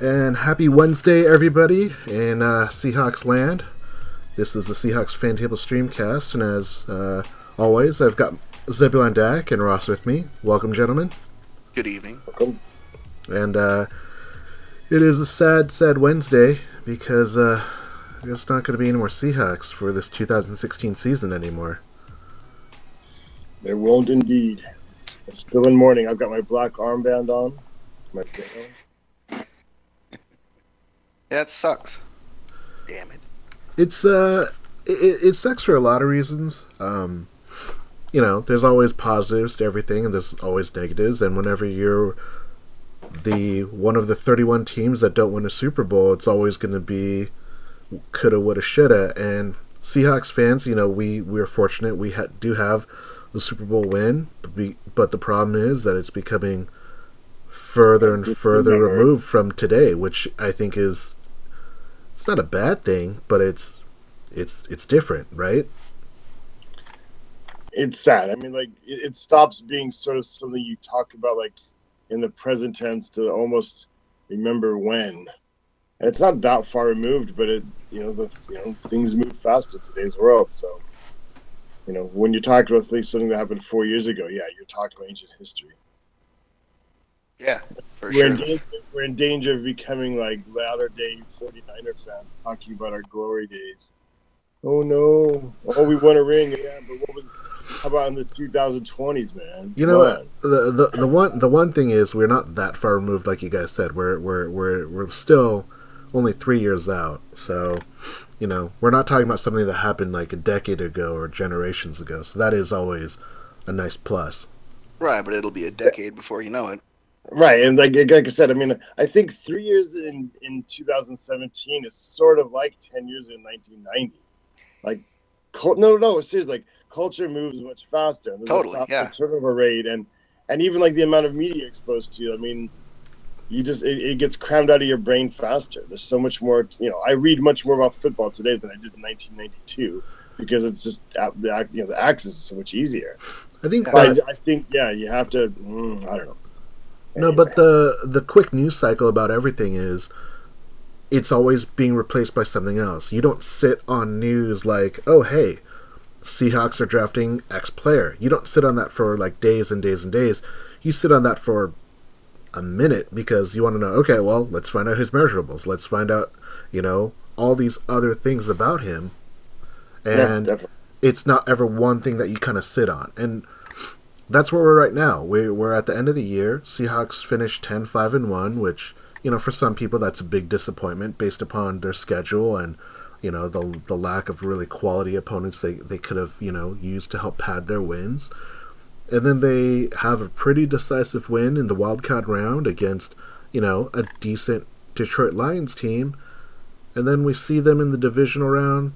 And happy Wednesday, everybody, in Seahawks land. This is the Seahawks FanTable Streamcast, and as always, I've got Zebulon Dak and Ross with me. Welcome, gentlemen. Good evening. Welcome. And it is a sad, sad Wednesday because there's not going to be any more Seahawks for this 2016 season anymore. There won't indeed. It's still in mourning. I've got my black armband on. My Yeah, it sucks. Damn it. It's it sucks for a lot of reasons. There's always positives to everything, and there's always negatives. And whenever you're one of the 31 teams that don't win a Super Bowl, it's always going to be coulda, woulda, shoulda. And Seahawks fans, we're fortunate. We do have the Super Bowl win, but the problem is that it's becoming further and further removed from today, which I think is. It's not a bad thing, but it's different, right? It's sad. I mean, it stops being sort of something you talk about, like, in the present tense to almost remember when. And it's not that far removed, but things move fast in today's world. So, when you're talking about something that happened 4 years ago, yeah, you're talking about ancient history. Yeah, for sure. We're in danger of becoming like latter-day 49er fans, talking about our glory days. Oh no! Oh, we won a ring. Yeah, but how about in the 2020s, man? The one thing is we're not that far removed, like you guys said. We're still only 3 years out. So, we're not talking about something that happened like a decade ago or generations ago. So that is always a nice plus. Right, but it'll be a decade before you know it. Right, and like I said, I mean, I think 3 years in 2017 is sort of like 10 years in 1990. Like, seriously, like culture moves much faster. There's totally, yeah. Turnover rate and even like the amount of media exposed to you. I mean, it gets crammed out of your brain faster. There's so much more. I read much more about football today than I did in 1992 because it's just the access is so much easier. I think, you have to. I don't know. No, but the quick news cycle about everything is it's always being replaced by something else. You don't sit on news like, oh, hey, Seahawks are drafting X player. You don't sit on that for like days and days and days. You sit on that for a minute because you want to know, okay, well, let's find out his measurables. Let's find out, all these other things about him. And it's not ever one thing that you kind of sit on. And that's where we're right now. We're at the end of the year. Seahawks finished 10-5-1, which, for some people that's a big disappointment based upon their schedule and, the lack of really quality opponents they could have, used to help pad their wins. And then they have a pretty decisive win in the wildcard round against, a decent Detroit Lions team. And then we see them in the divisional round,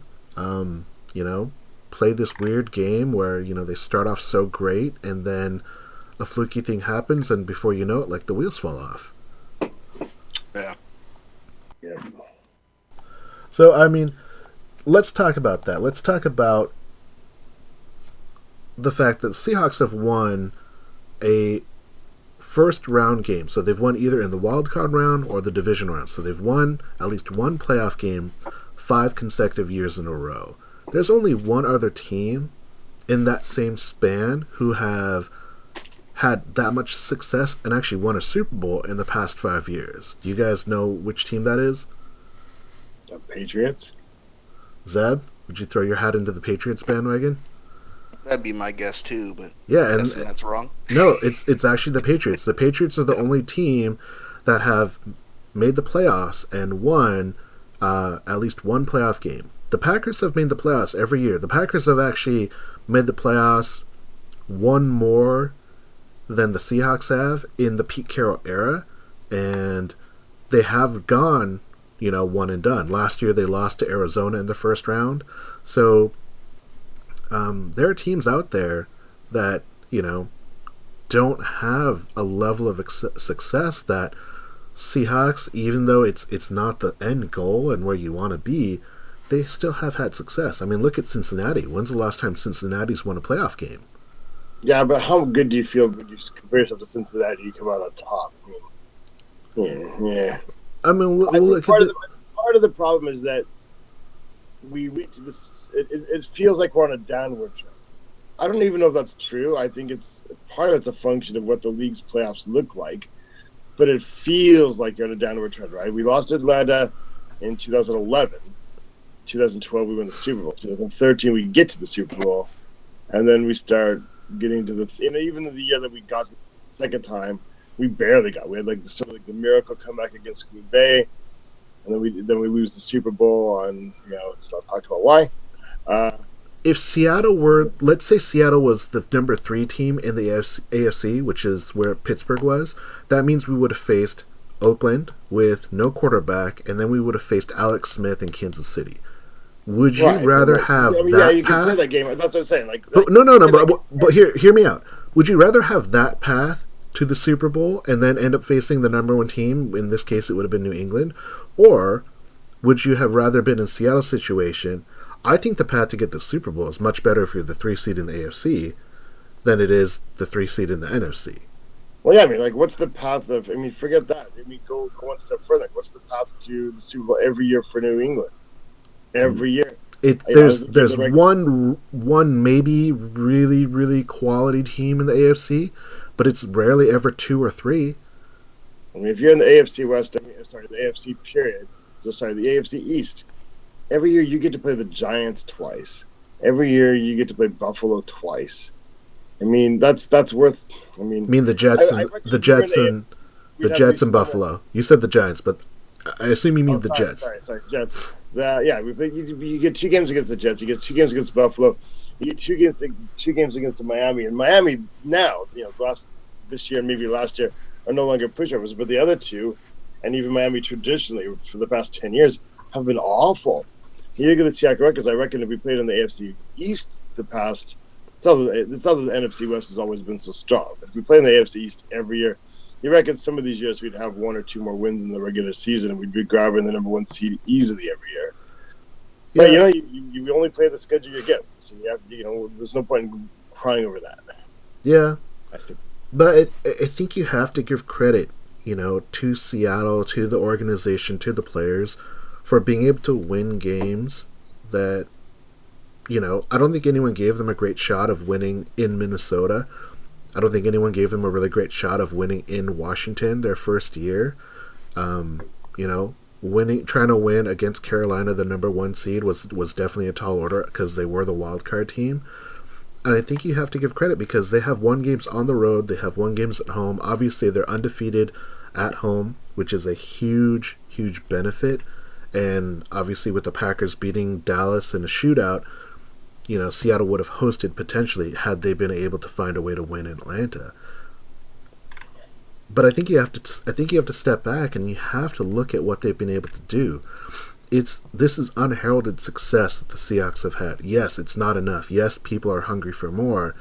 play this weird game where, they start off so great and then a fluky thing happens and before you know it, like the wheels fall off. Yeah. Yeah. So, I mean, let's talk about that. Let's talk about the fact that the Seahawks have won a first round game. So they've won either in the wild card round or the division round. So they've won at least one playoff game 5 consecutive years in a row. There's only one other team in that same span who have had that much success and actually won a Super Bowl in the past 5 years. Do you guys know which team that is? The Patriots. Zeb, would you throw your hat into the Patriots bandwagon? That'd be my guess too, but yeah, and that's wrong. No, it's actually the Patriots. The Patriots are the only team that have made the playoffs and won at least one playoff game. The Packers have made the playoffs every year. The Packers have actually made the playoffs one more than the Seahawks have in the Pete Carroll era, and they have gone, one and done. Last year they lost to Arizona in the first round. So there are teams out there that, don't have a level of success that Seahawks, even though it's not the end goal and where you want to be, they still have had success. I mean, look at Cincinnati. When's the last time Cincinnati's won a playoff game? Yeah, but how good do you feel when you compare yourself to Cincinnati? You come out on top. I mean, yeah. I mean, we'll I think look at part of the problem is that we reach this. It feels like we're on a downward trend. I don't even know if that's true. I think it's part of it's a function of what the league's playoffs look like, but it feels like you're on a downward trend, right? We lost Atlanta in 2011. 2012 we win the Super Bowl. 2013 we get to the Super Bowl, and then we start getting to even the year that we got the second time, we barely got. We had like the miracle comeback against Green Bay, and then we lose the Super Bowl on it's not talked about why. If Seattle were, let's say Seattle was the number 3 team in the AFC, which is where Pittsburgh was, that means we would have faced Oakland with no quarterback, and then we would have faced Alex Smith in Kansas City. Would you rather have that yeah, you path? can play that game. That's what I'm saying. But hear me out. Would you rather have that path to the Super Bowl and then end up facing the number 1 team? In this case, it would have been New England. Or would you have rather been in Seattle's situation? I think the path to get the Super Bowl is much better if you're the 3 seed in the AFC than it is the 3 seed in the NFC. Well, yeah, I mean, what's the path of? I mean, forget that. I mean, go one step further. What's the path to the Super Bowl every year for New England? Every year, there's one maybe really quality team in the AFC, but it's rarely ever 2 or 3. I mean, if you're in the AFC West, the AFC period. The AFC East. Every year you get to play the Giants twice. Every year you get to play Buffalo twice. I mean, that's worth. I mean the Jets the Jets and Buffalo. You said the Giants, but I assume you mean the Jets. Sorry, Jets. You get 2 games against the Jets. You get 2 games against Buffalo. You get 2 games against the Miami. And Miami now, this year and maybe last year, are no longer pushovers. But the other 2, and even Miami traditionally for the past 10 years, have been awful. You look at the Seahawks records. I reckon if we played in the AFC East the past, it's not that the NFC West has always been so strong. But if we play in the AFC East every year, you reckon some of these years we'd have 1 or 2 more wins in the regular season, and we'd be grabbing the number 1 seed easily every year. Yeah. But you only play the schedule you get, so you have there's no point in crying over that. Yeah, but I think you have to give credit, to Seattle, to the organization, to the players, for being able to win games that, I don't think anyone gave them a great shot of winning in Minnesota. I don't think anyone gave them a really great shot of winning in Washington their first year. Trying to win against Carolina, the number 1 seed, was definitely a tall order because they were the wild card team. And I think you have to give credit because they have won games on the road, they have won games at home. Obviously, they're undefeated at home, which is a huge, huge benefit. And obviously, with the Packers beating Dallas in a shootout, Seattle would have hosted potentially had they been able to find a way to win in Atlanta. But I think you have to step back and you have to look at what they've been able to do. This is unheralded success that the Seahawks have had. Yes, it's not enough. Yes, people are hungry for more.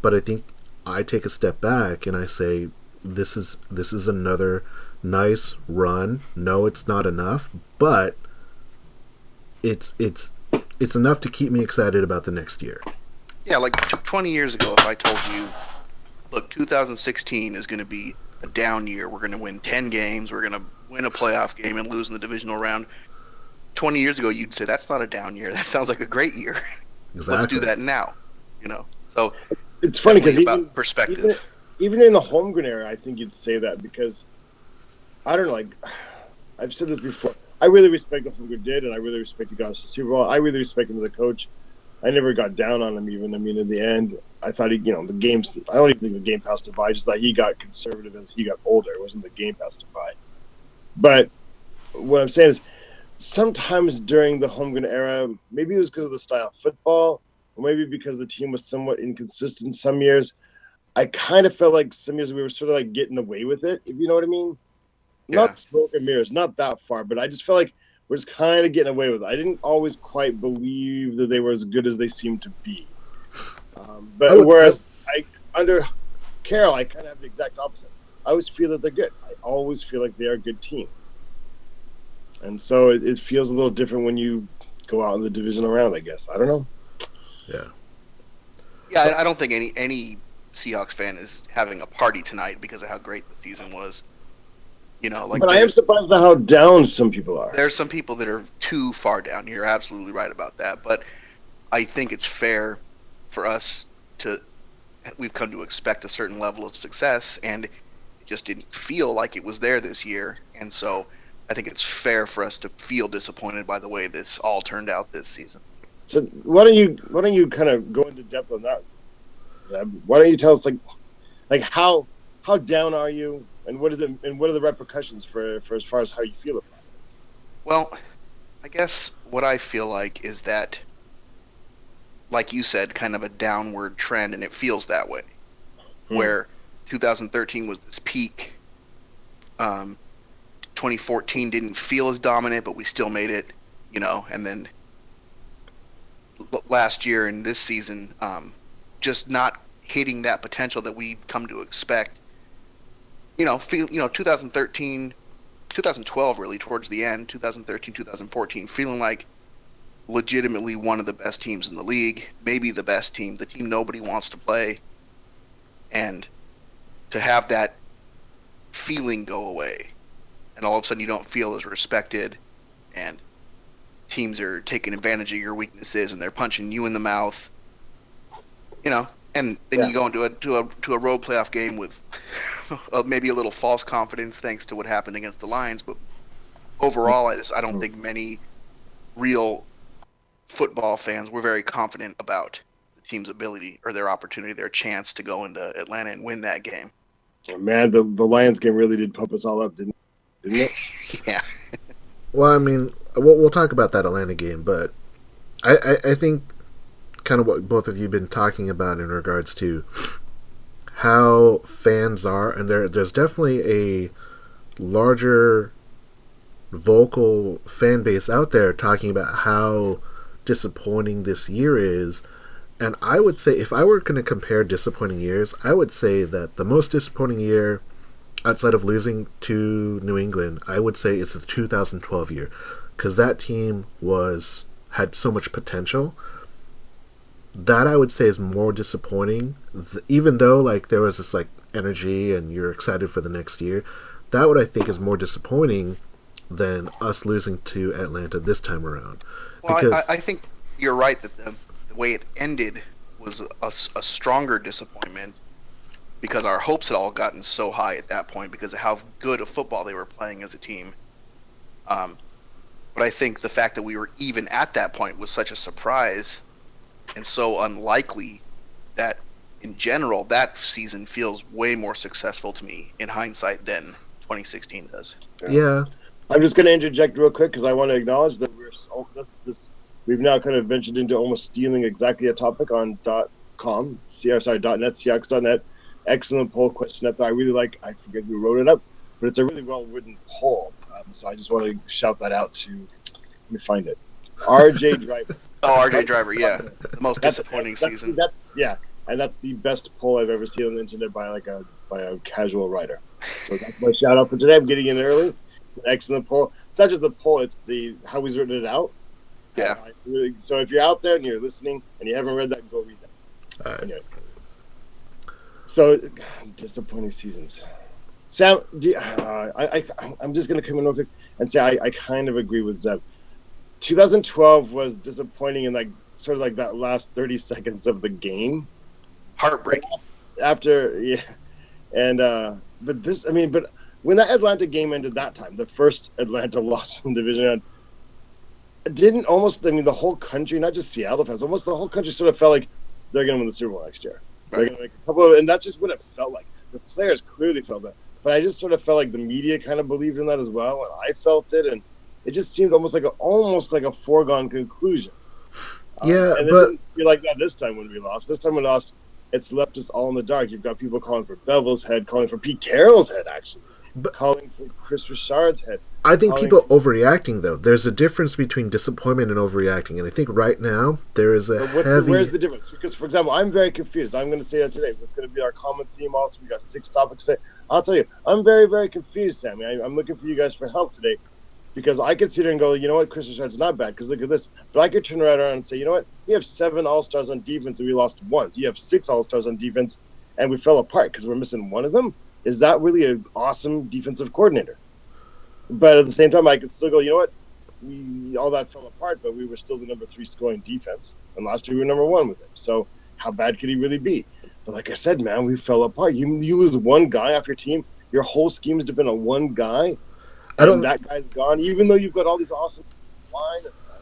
But I think I take a step back and I say this is another nice run. No, it's not enough, but it's enough to keep me excited about the next year. Yeah, like 20 years ago, if I told you, look, 2016 is going to be a down year. We're going to win 10 games. We're going to win a playoff game and lose in the divisional round. 20 years ago, you'd say, that's not a down year. That sounds like a great year. Exactly. Let's do that now. So it's funny because about perspective. Even in the homegrown era, I think you'd say that because I don't know. I've said this before. I really respect what Falcon did, and I really respect the guys to the Super Bowl. I really respect him as a coach. I never got down on him even. I mean, in the end, I thought the games. I don't even think the game passed him by. I just thought he got conservative as he got older. It wasn't the game passed him by. But what I'm saying is, sometimes during the homegrown era, maybe it was because of the style of football, or maybe because the team was somewhat inconsistent some years. I kind of felt like some years we were sort of like getting away with it, if you know what I mean. Yeah. Not smoke and mirrors, not that far, but I just felt like we're just kind of getting away with it. I didn't always quite believe that they were as good as they seemed to be. Under Carroll, I kind of have the exact opposite. I always feel that they're good. I always feel like they are a good team. And so it feels a little different when you go out in the divisional round, I guess. I don't know. Yeah. Yeah, I don't think any Seahawks fan is having a party tonight because of how great the season was. Like, but I am surprised at how down some people are. There's some people that are too far down. You're absolutely right about that. But I think it's fair for us we've come to expect a certain level of success, and it just didn't feel like it was there this year. And so I think it's fair for us to feel disappointed by the way this all turned out this season. So why don't you kind of go into depth on that, Zeb? Why don't you tell us like how down are you, and what is it, and what are the repercussions for as far as how you feel about it? Well, I guess what I feel like is that, like you said, kind of a downward trend, and it feels that way. Where 2013 was this peak. 2014 didn't feel as dominant, but we still made it, and then last year and this season, just not hitting that potential that we've come to expect. 2013, 2012 really towards the end, 2013, 2014, feeling like legitimately one of the best teams in the league, maybe the best team, the team nobody wants to play, and to have that feeling go away, and all of a sudden you don't feel as respected, and teams are taking advantage of your weaknesses and they're punching you in the mouth, and then you go into a road playoff game with maybe a little false confidence thanks to what happened against the Lions, but overall I don't think many real football fans were very confident about the team's ability or their opportunity, their chance to go into Atlanta and win that game. Oh, man, the Lions game really did pump us all up, didn't it? Yeah. Well, I mean, we'll talk about that Atlanta game, but I think kind of what both of you have been talking about in regards to how fans are, and there's definitely a larger vocal fan base out there talking about how disappointing this year is. And I would say, if I were going to compare disappointing years, I would say that the most disappointing year outside of losing to New England, I would say it's the 2012 year, because that team had so much potential. That I would say is more disappointing, even though like there was this like energy and you're excited for the next year. That what I think is more disappointing than us losing to Atlanta this time around. Well, because I think you're right that the way it ended was a stronger disappointment, because our hopes had all gotten so high at that point because of how good of football they were playing as a team. But I think the fact that we were even at that point was such a surprise and so unlikely that, in general, that season feels way more successful to me in hindsight than 2016 does. Yeah. I'm just going to interject real quick because I want to acknowledge that we've now kind of ventured into almost stealing exactly a topic on .com, .net, Seahawks.net. Excellent poll question that I really like. I forget who wrote it up, but it's a really well-written poll. So I just want to shout that out to, let me find it, RJ Driver. Oh, RJ Driver, yeah. The most disappointing season. And that's the best poll I've ever seen on the internet by a casual writer. So that's my shout out for today. I'm getting in early. Excellent poll. It's not just the poll, it's how he's written it out. Yeah. So if you're out there and you're listening and you haven't read that, go read that. All right. Anyway. So, disappointing seasons. Sam, I'm just going to come in real quick and say I kind of agree with Zeb. 2012 was disappointing in sort of that last 30 seconds of the game. Heartbreaking. But when that Atlanta game ended that time, the first Atlanta loss in the division round, the whole country, not just Seattle fans, almost the whole country sort of felt like they're going to win the Super Bowl next year. They're going to make a couple and that's just what it felt like. The players clearly felt that. But I just sort of felt like the media kind of believed in that as well, and I felt it, and it just seemed almost like a foregone conclusion. Yeah, and it but didn't feel like that this time when we lost. This time we lost, it's left us all in the dark. You've got people calling for Bevel's head, calling for Pete Carroll's head, actually, calling for Chris Richard's head. I think people overreacting, though. There's a difference between disappointment and overreacting, and I think right now there is where's the difference? Because, for example, I'm very confused. I'm going to say that today. It's going to be our common theme also. We got 6 topics today. I'll tell you, I'm very, very confused, Sammy. I'm looking for you guys for help today, because I could sit here and go, you know what, Chris Richard's not bad, because look at this. But I could turn right around and say, you know what, we have 7 All-Stars on defense and we lost 1. So you have 6 All-Stars on defense and we fell apart because we're missing one of them. Is that really an awesome defensive coordinator? But at the same time, I could still go, you know what? All that fell apart, but we were still the number 3 scoring defense. And last year we were number 1 with him. So how bad could he really be? But like I said, man, we fell apart. You lose one guy off your team. Your whole scheme has been on one guy. And that guy's gone. Even though you've got all these awesome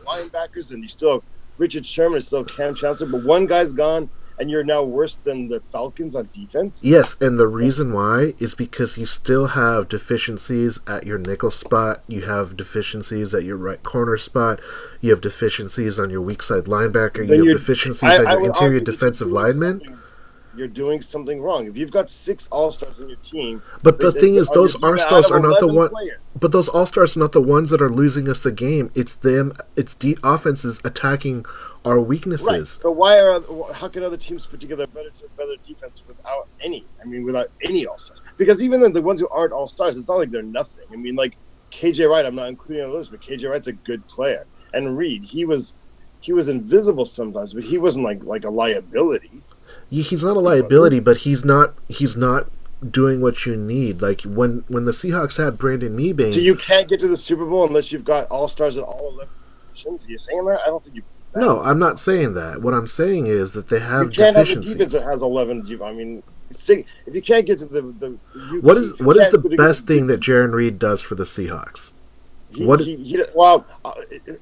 linebackers and you still have Richard Sherman and still have Cam Chancellor, but one guy's gone. And you're now worse than the Falcons on defense? Yes, and the reason why is because you still have deficiencies at your nickel spot. You have deficiencies at your right corner spot. You have deficiencies on your weak side linebacker. You have deficiencies on your interior defensive lineman. You're doing something wrong. If you've got 6 All-Stars on your team... But the thing is, those All-Stars are not the ones... But those All-Stars are not the ones that are losing us the game. It's them. It's offenses attacking our weaknesses. Right. But how can other teams put together better defense without any All-Stars? Because even the ones who aren't All-Stars, it's not like they're nothing. I mean, like KJ Wright, I'm not including on the list, but KJ Wright's a good player. And Reed, he was invisible sometimes, but he wasn't like a liability. He's not a liability, but he's not doing what you need. Like when the Seahawks had Brandon Meebane. So you can't get to the Super Bowl unless you've got All-Stars at all 11 positions? Are you saying that? I don't think you. No, I'm not saying that. What I'm saying is that they have deficiencies. You can't deficiencies. have a defense that has 11. I mean, if you can't get to what is the best thing that Jaron Reed does for the Seahawks?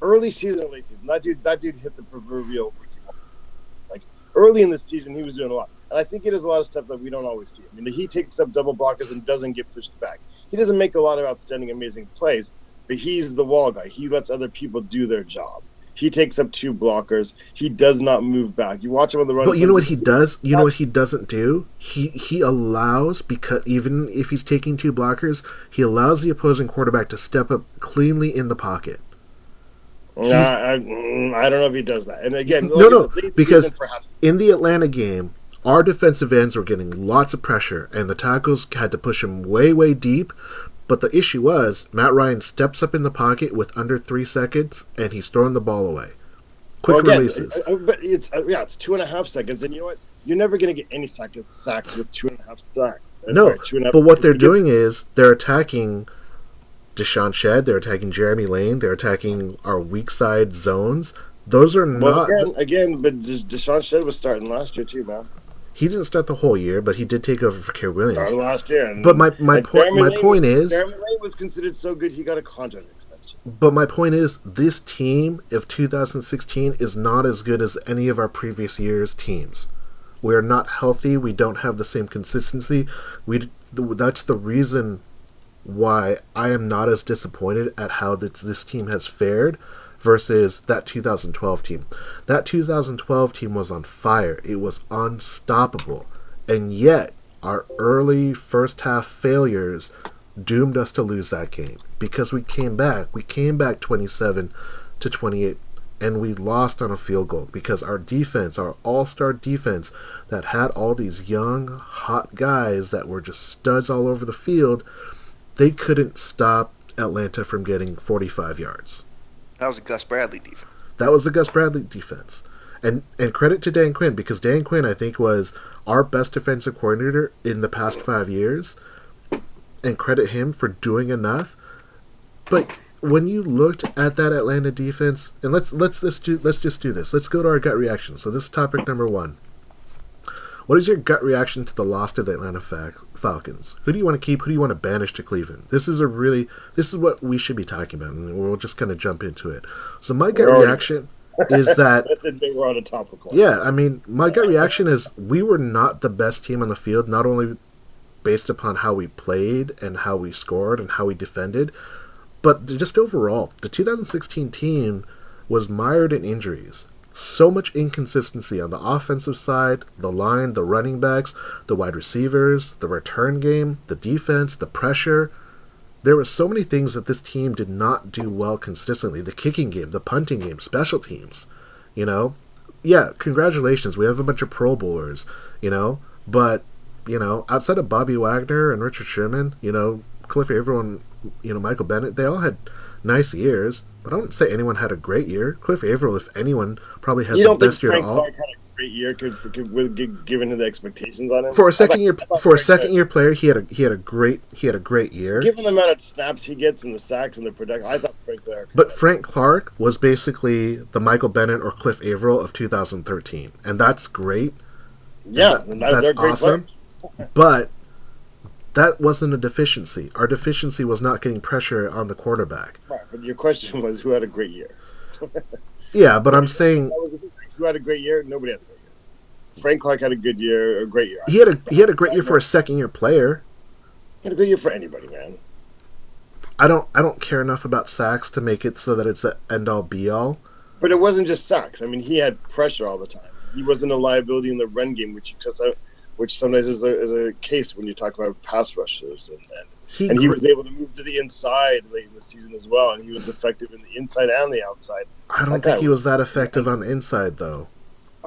Early season or late season, that dude hit the proverbial. Like early in the season, he was doing a lot, and I think he does a lot of stuff that we don't always see. I mean, he takes up double blockers and doesn't get pushed back. He doesn't make a lot of outstanding, amazing plays, but he's the wall guy. He lets other people do their job. He takes up 2 blockers. He does not move back. You watch him on the run. But you know what he does? You know what he doesn't do? He allows, because even if he's taking 2 blockers, he allows the opposing quarterback to step up cleanly in the pocket. I don't know if he does that. And again, because in the Atlanta game, our defensive ends were getting lots of pressure, and the tackles had to push him way, way deep. But the issue was, Matt Ryan steps up in the pocket with under 3 seconds, and he's throwing the ball away. Quick releases. But it's 2.5 seconds, and you know what? You're never going to get any sacks with 2.5 sacks. But what they're doing is they're attacking Deshaun Shedd, they're attacking Jeremy Lane, they're attacking our weak side zones. Those are not... But Deshaun Shedd was starting last year too, man. He didn't start the whole year, but he did take over for Kerry Williams. Started last year. But my point is... Jeremy Lane was considered so good, he got a contract extension. But my point is, this team of 2016 is not as good as any of our previous year's teams. We are not healthy. We don't have the same consistency. That's the reason why I am not as disappointed at how this team has fared versus that 2012 team. That 2012 team was on fire. It was unstoppable. And yet, our early first half failures doomed us to lose that game because we came back. We came back 27-28, and we lost on a field goal because our defense, our all-star defense that had all these young, hot guys that were just studs all over the field, they couldn't stop Atlanta from getting 45 yards. That was a Gus Bradley defense. That was the Gus Bradley defense. And credit to Dan Quinn, because Dan Quinn, I think, was our best defensive coordinator in the past 5 years. And credit him for doing enough. But when you looked at that Atlanta defense, and let's just do this. Let's go to our gut reaction. So this is topic number 1. What is your gut reaction to the loss to the Atlanta Falcons? Who do you want to keep? Who do you want to banish to Cleveland? This is what we should be talking about, and we'll just kind of jump into it. So my gut reaction is that that's a big on a topical. Yeah, I mean, my gut reaction is we were not the best team on the field, not only based upon how we played and how we scored and how we defended, but just overall, the 2016 team was mired in injuries. So much inconsistency on the offensive side, the line, the running backs, the wide receivers, the return game, the defense, the pressure. There were so many things that this team did not do well consistently. The kicking game, the punting game, special teams, Yeah, congratulations. We have a bunch of Pro Bowlers, But, outside of Bobby Wagner and Richard Sherman, Cliff Averill and, Michael Bennett, they all had nice years. But I don't say anyone had a great year. Cliff Averill, if anyone, probably has the best year of all. great year given the expectations on him. For a second year player, he had a great year. Given the amount of snaps he gets and the sacks and the production, I thought Frank Clark. But Frank Clark was basically the Michael Bennett or Cliff Averill of 2013, and that's great. Yeah, that's awesome. But that wasn't a deficiency. Our deficiency was not getting pressure on the quarterback. Right, but your question was who had a great year. Yeah, but I'm saying who had a great year? Nobody had a great year. Frank Clark had a good year, a great year. He had a great year for a second year player. He had a good year for anybody, man. I don't care enough about sacks to make it so that it's an end all be all. But it wasn't just sacks. I mean, he had pressure all the time. He wasn't a liability in the run game, which sometimes is a case when you talk about pass rushers. And he was able to move to the inside late in the season as well, and he was effective in the inside and the outside. I don't think he was that effective on the inside, though.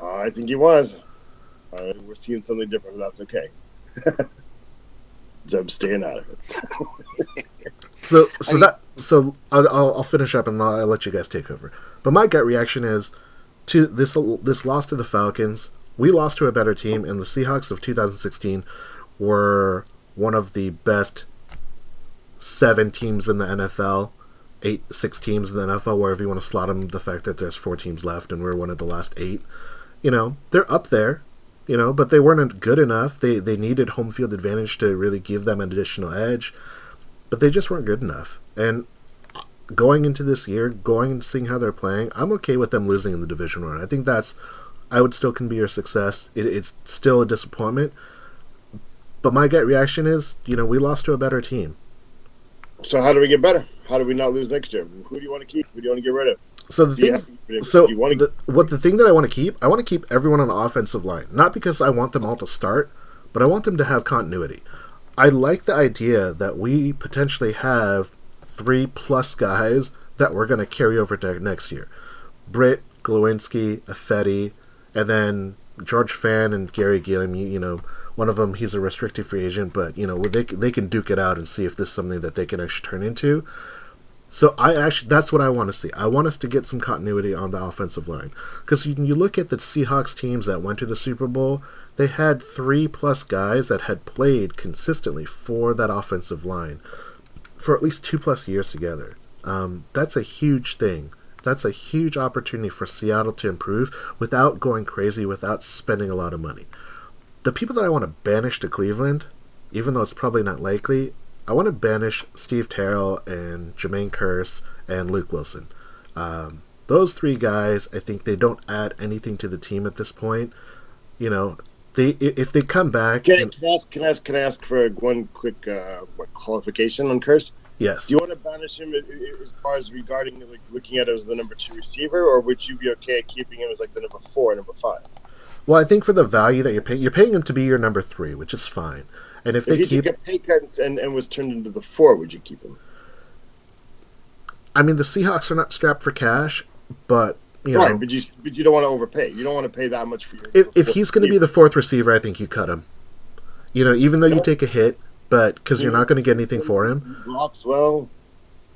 I think he was. We're seeing something different, but that's okay. So I'm staying out of it. So I'll finish up and I'll let you guys take over. But my gut reaction is to this loss to the Falcons. We lost to a better team, and the Seahawks of 2016 were one of the best 7 teams in the NFL, 6 teams in the NFL, wherever you want to slot them, the fact that there's 4 teams left and we're one of the last 8. They're up there, but they weren't good enough. They needed home field advantage to really give them an additional edge, but they just weren't good enough. And going into this year, going and seeing how they're playing, I'm okay with them losing in the division round. I think I would still can be a success. It's still a disappointment, but my gut reaction is, we lost to a better team. So how do we get better? How do we not lose next year? Who do you want to keep? Who do you want to get rid of? So the thing that I want to keep everyone on the offensive line. Not because I want them all to start, but I want them to have continuity. I like the idea that we potentially have 3+ guys that we're going to carry over to next year. Britt, Glowinski, Affetti, and then George Fan and Gary Gilliam. One of them, he's a restricted free agent, but they can duke it out and see if this is something that they can actually turn into. So that's what I want to see. I want us to get some continuity on the offensive line, because you look at the Seahawks teams that went to the Super Bowl, they had 3+ guys that had played consistently for that offensive line for at least 2+ years together. That's a huge thing. That's a huge opportunity for Seattle to improve without going crazy, without spending a lot of money. The people that I want to banish to Cleveland, even though it's probably not likely, I want to banish Steve Terrell and Jermaine Kearse and Luke Wilson. Those 3 guys, I think they don't add anything to the team at this point. If they come back... Can I ask for one quick qualification on Kearse? Yes. Do you want to banish him as far as regarding looking at him as the number 2 receiver, or would you be okay keeping him as the number 4, number 5? Well, I think for the value that you're paying him to be your number 3, which is fine. And if they took a pay cut and was turned into the 4, would you keep him? I mean, the Seahawks are not strapped for cash, but right, but you don't want to overpay. You don't want to pay that much for your. If he's going to be the 4th receiver, I think you cut him. Even though you take a hit, but because you're not going to get anything for him. Blocks well.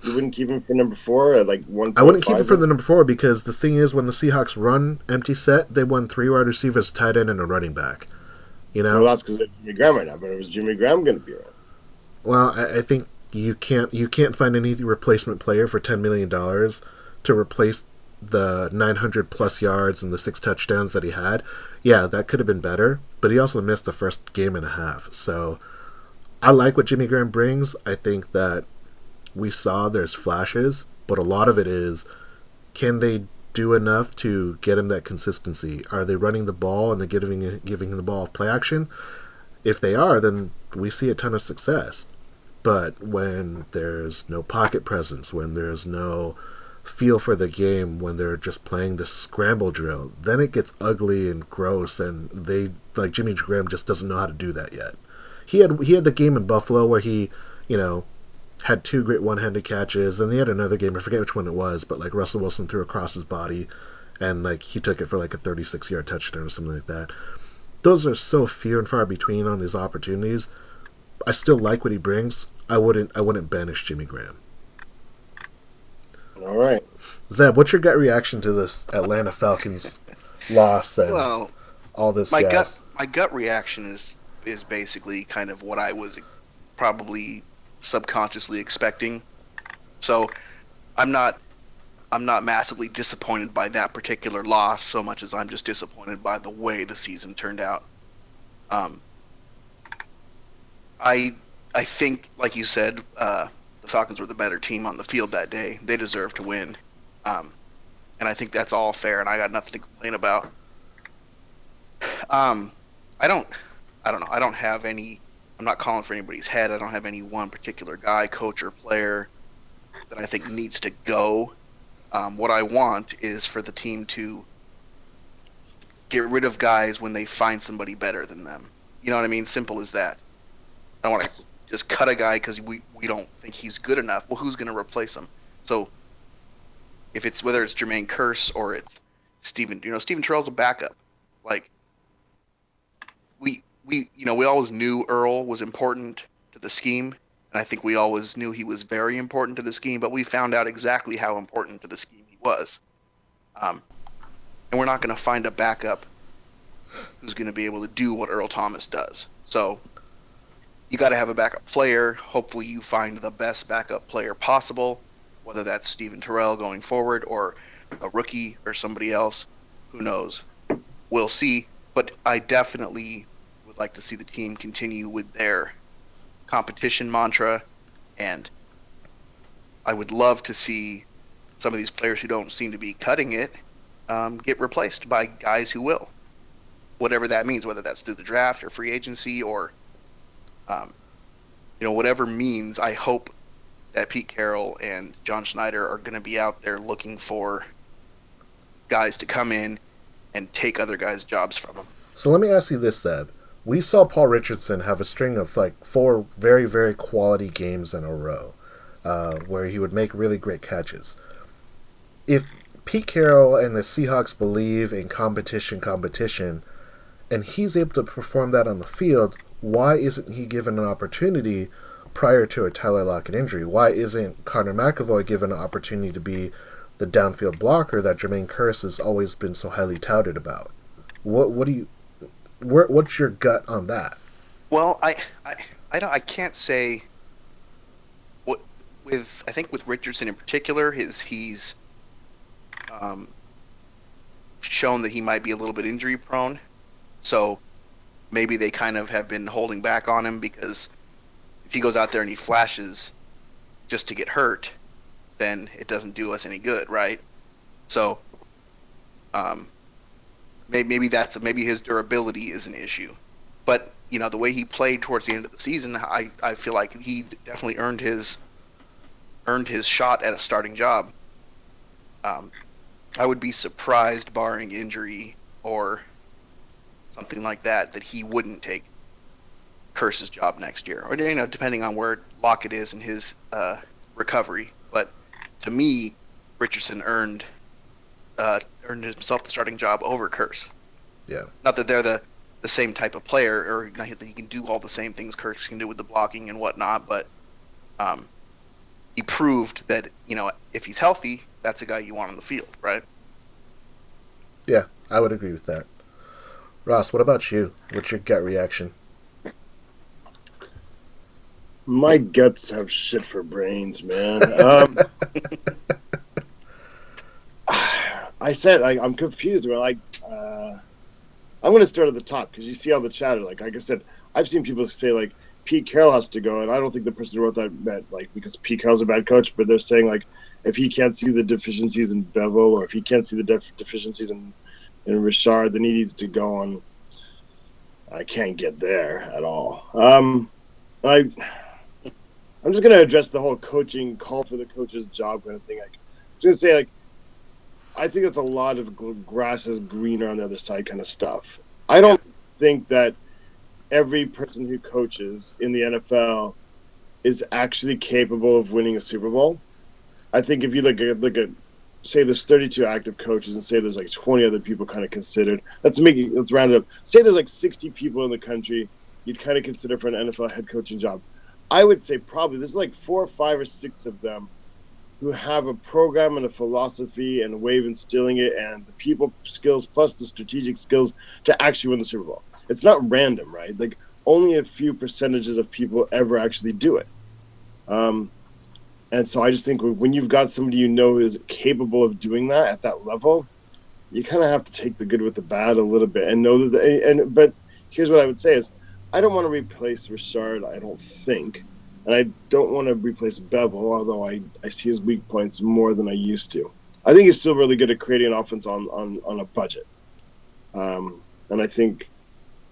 You wouldn't keep him for number 4 at 1.5? I wouldn't keep him for the number 4 because the thing is, when the Seahawks run empty set, they won 3 wide receivers, a tight end, and a running back. Well, that's because of Jimmy Graham right now. But was Jimmy Graham going to be around? Well, I think you can't find any replacement player for $10 million to replace the 900+ yards and the 6 touchdowns that he had. Yeah, that could have been better, but he also missed the first game and a half. So I like what Jimmy Graham brings. I think that we saw there's flashes, but a lot of it is, can they do enough to get him that consistency? Are they running the ball and they're giving him the ball play action? If they are, then we see a ton of success. But when there's no pocket presence, when there's no feel for the game, when they're just playing the scramble drill, then it gets ugly and gross, and Jimmy Graham just doesn't know how to do that yet. He had the game in Buffalo where he, had 2 great one-handed catches, and he had another game, I forget which one it was, but Russell Wilson threw across his body, and he took it for a 36-yard touchdown or something like that. Those are so few and far between on his opportunities. I still like what he brings. I wouldn't banish Jimmy Graham. All right. Zeb, what's your gut reaction to this Atlanta Falcons loss? Well, all this My gas. gut reaction is basically kind of what I was probably subconsciously expecting. So I'm not massively disappointed by that particular loss so much as I'm just disappointed by the way the season turned out. I think, like you said, the Falcons were the better team on the field that day. They deserved to win, and I think that's all fair. And I got nothing to complain about. I don't know. I don't have any. I'm not calling for anybody's head. I don't have any one particular guy, coach, or player that I think needs to go. What I want is for the team to get rid of guys when they find somebody better than them. You know what I mean? Simple as that. I don't want to just cut a guy because we don't think he's good enough. Well, who's going to replace him? So if it's whether it's Jermaine Kearse or it's Steven Terrell's a backup. Like we always knew Earl was important to the scheme. And I think we always knew he was very important to the scheme, but we found out exactly how important to the scheme he was. And we're not going to find a backup who's going to be able to do what Earl Thomas does. So you got to have a backup player. Hopefully you find the best backup player possible, whether that's Steven Terrell going forward or a rookie or somebody else. Who knows? We'll see. But I definitely would like to see the team continue with their competition mantra, and I would love to see some of these players who don't seem to be cutting it get replaced by guys who will, whatever that means, whether that's through the draft or free agency or whatever means. I hope that Pete Carroll and John Schneider are going to be out there looking for guys to come in and take other guys' jobs from them. So let me ask you this, Seb. We saw Paul Richardson have a string of 4 very, very quality games in a row where he would make really great catches. If Pete Carroll and the Seahawks believe in competition, and he's able to perform that on the field, why isn't he given an opportunity prior to a Tyler Lockett injury? Why isn't Connor McAvoy given an opportunity to be the downfield blocker that Jermaine Kearse has always been so highly touted about? What's your gut on that? Well, I can't say. I think with Richardson in particular, he's shown that he might be a little bit injury prone, so maybe they kind of have been holding back on him because if he goes out there and he flashes just to get hurt, then it doesn't do us any good, right? So maybe his durability is an issue, but the way he played towards the end of the season, I feel like he definitely earned his shot at a starting job. I would be surprised, barring injury or something like that he wouldn't take Kearse's job next year, or depending on where Lockett is in his recovery. But to me, Richardson earned himself the starting job over Kearse. Yeah. Not that they're the same type of player, or not that he can do all the same things Kearse can do with the blocking and whatnot, but he proved that, if he's healthy, that's a guy you want on the field, right? Yeah, I would agree with that. Ross, what about you? What's your gut reaction? My guts have shit for brains, man. I said I'm confused. I'm going to start at the top because you see all the chatter. Like I said, I've seen people say Pete Carroll has to go, and I don't think the person who wrote that meant because Pete Carroll's a bad coach, but they're saying if he can't see the deficiencies in Bevel or if he can't see the deficiencies in Richard, then he needs to go on. I can't get there at all. I'm just going to address the whole coaching call for the coach's job kind of thing. I'm just going to say I think it's a lot of grass is greener on the other side kind of stuff. I don't think that every person who coaches in the NFL is actually capable of winning a Super Bowl. I think if you look at say there's 32 active coaches and say there's 20 other people kind of considered. Let's round it up. Say there's 60 people in the country you'd kind of consider for an NFL head coaching job. I would say probably there's 4 or 5 or 6 of them who have a program and a philosophy and a way of instilling it and the people skills plus the strategic skills to actually win the Super Bowl. It's not random, right? Like, only a few percentages of people ever actually do it. And so I just think when you've got somebody you know is capable of doing that at that level, you kind of have to take the good with the bad a little bit and know that. But here's what I would say is, I don't want to replace Richard, I don't think. And I don't want to replace Bevel, although I see his weak points more than I used to. I think he's still really good at creating an offense on a budget. And I think,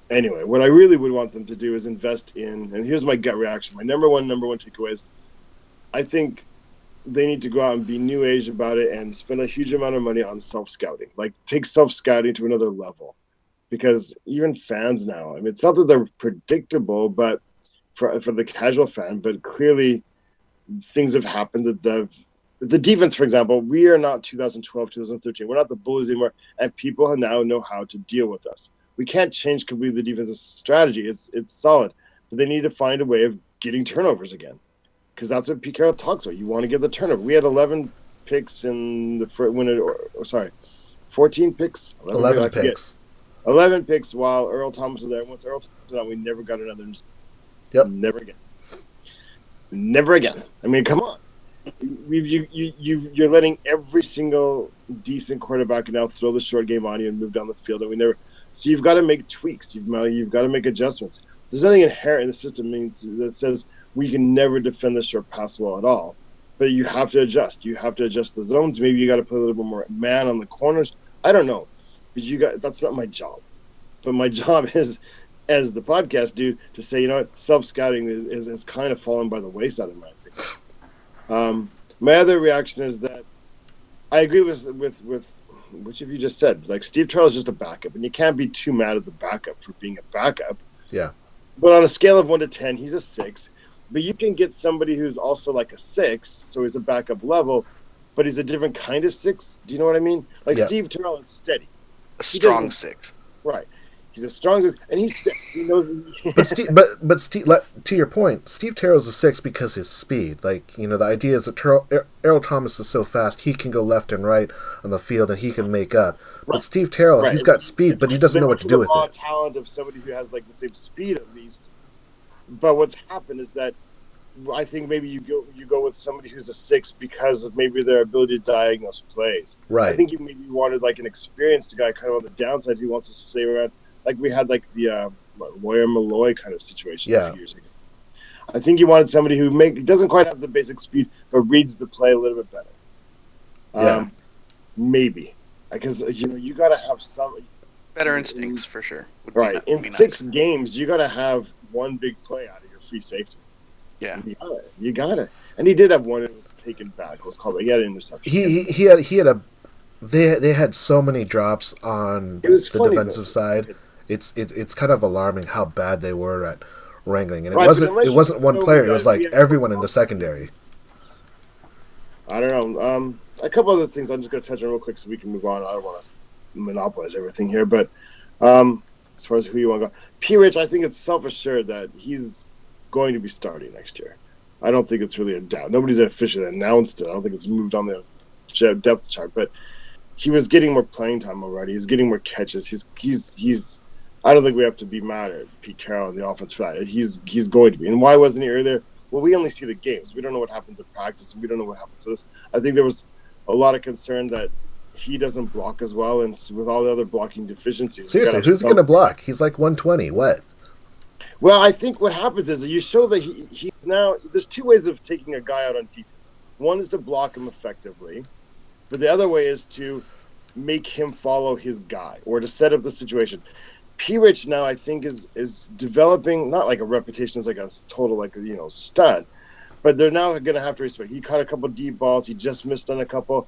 anyway, what I really would want them to do is invest in, and here's my gut reaction. My number one takeaway is, I think they need to go out and be new age about it and spend a huge amount of money on self-scouting. Like, take self-scouting to another level. Because even fans now, I mean, it's not that they're predictable, but for the casual fan, but clearly things have happened that the defense, for example, we are not 2012, 2013. We're not the Bulls anymore, and people now know how to deal with us. We can't change completely the defense's strategy. It's solid, but they need to find a way of getting turnovers again, because that's what Pete Carroll talks about. You want to get the turnover. We had 11 picks in the first, 14 picks. 11 picks. 11 picks while Earl Thomas was there. Once Earl Thomas was out, we never got another. Yep. Never again. I mean, come on. You're letting every single decent quarterback now throw the short game on you and move down the field, and we never. So you've got to make tweaks. You've got to make adjustments. There's nothing inherent in the system that says we can never defend the short pass well at all. But you have to adjust. You have to adjust the zones. Maybe you got to put a little bit more man on the corners. I don't know. But that's not my job. But my job is, as the podcast do, to say, you know what, self-scouting is kind of fallen by the wayside, in my opinion. My other reaction is that I agree with which of you just said. Like, Steve Terrell is just a backup, and you can't be too mad at the backup for being a backup. Yeah. But on a scale of 1 to 10, he's a 6. But you can get somebody who's also like a 6, so he's a backup level, but he's a different kind of 6. Do you know what I mean? Like, yeah. Steve Terrell is steady. A strong 6. Right. He's a strong 6, and he's steady. He knows. but Steve, to your point, Steve Terrell's a 6 because his speed. Like, you know, the idea is that Earl Thomas is so fast, he can go left and right on the field, and he can make up. Right. But Steve Terrell, he's got speed, but he doesn't know what to do with it. Raw talent of somebody who has like the same speed at least. But what's happened is that I think maybe you go with somebody who's a 6 because of maybe their ability to diagnose plays. Right. I think you maybe wanted like an experienced guy kind of on the downside who wants to stay around. Like we had like the Lawyer Malloy kind of situation a few years ago. I think you wanted somebody who doesn't quite have the basic speed, but reads the play a little bit better. Maybe. Because, you know, you got to have some... Better instincts, for sure. Right. In 6 games, you got to have one big play out of your free safety. Yeah. You got it. And he did have one that was taken back. It was called, he had an interception. They had so many drops on the defensive side. It's kind of alarming how bad they were at wrangling. And it wasn't one player, it was like everyone in the secondary. I don't know. A couple other things I'm just going to touch on real quick so we can move on. I don't want to monopolize everything here, but as far as who you want to go, P. Rich, I think it's self-assured that he's going to be starting next year. I don't think it's really a doubt. Nobody's officially announced it. I don't think it's moved on the depth chart, but he was getting more playing time already. He's getting more catches. He's. I don't think we have to be mad at Pete Carroll and the offense for that. He's going to be. And why wasn't he earlier? Well, we only see the games. We don't know what happens in practice, and we don't know what happens to this. I think there was a lot of concern that he doesn't block as well, and with all the other blocking deficiencies. Seriously, who's going to block? He's like 120. What? Well, I think what happens is you show that he now. There's 2 ways of taking a guy out on defense. One is to block him effectively, but the other way is to make him follow his guy or to set up the situation. P. Rich now, I think, is developing not like a reputation as like a total stud, but they're now going to have to respect. He caught a couple deep balls. He just missed on a couple,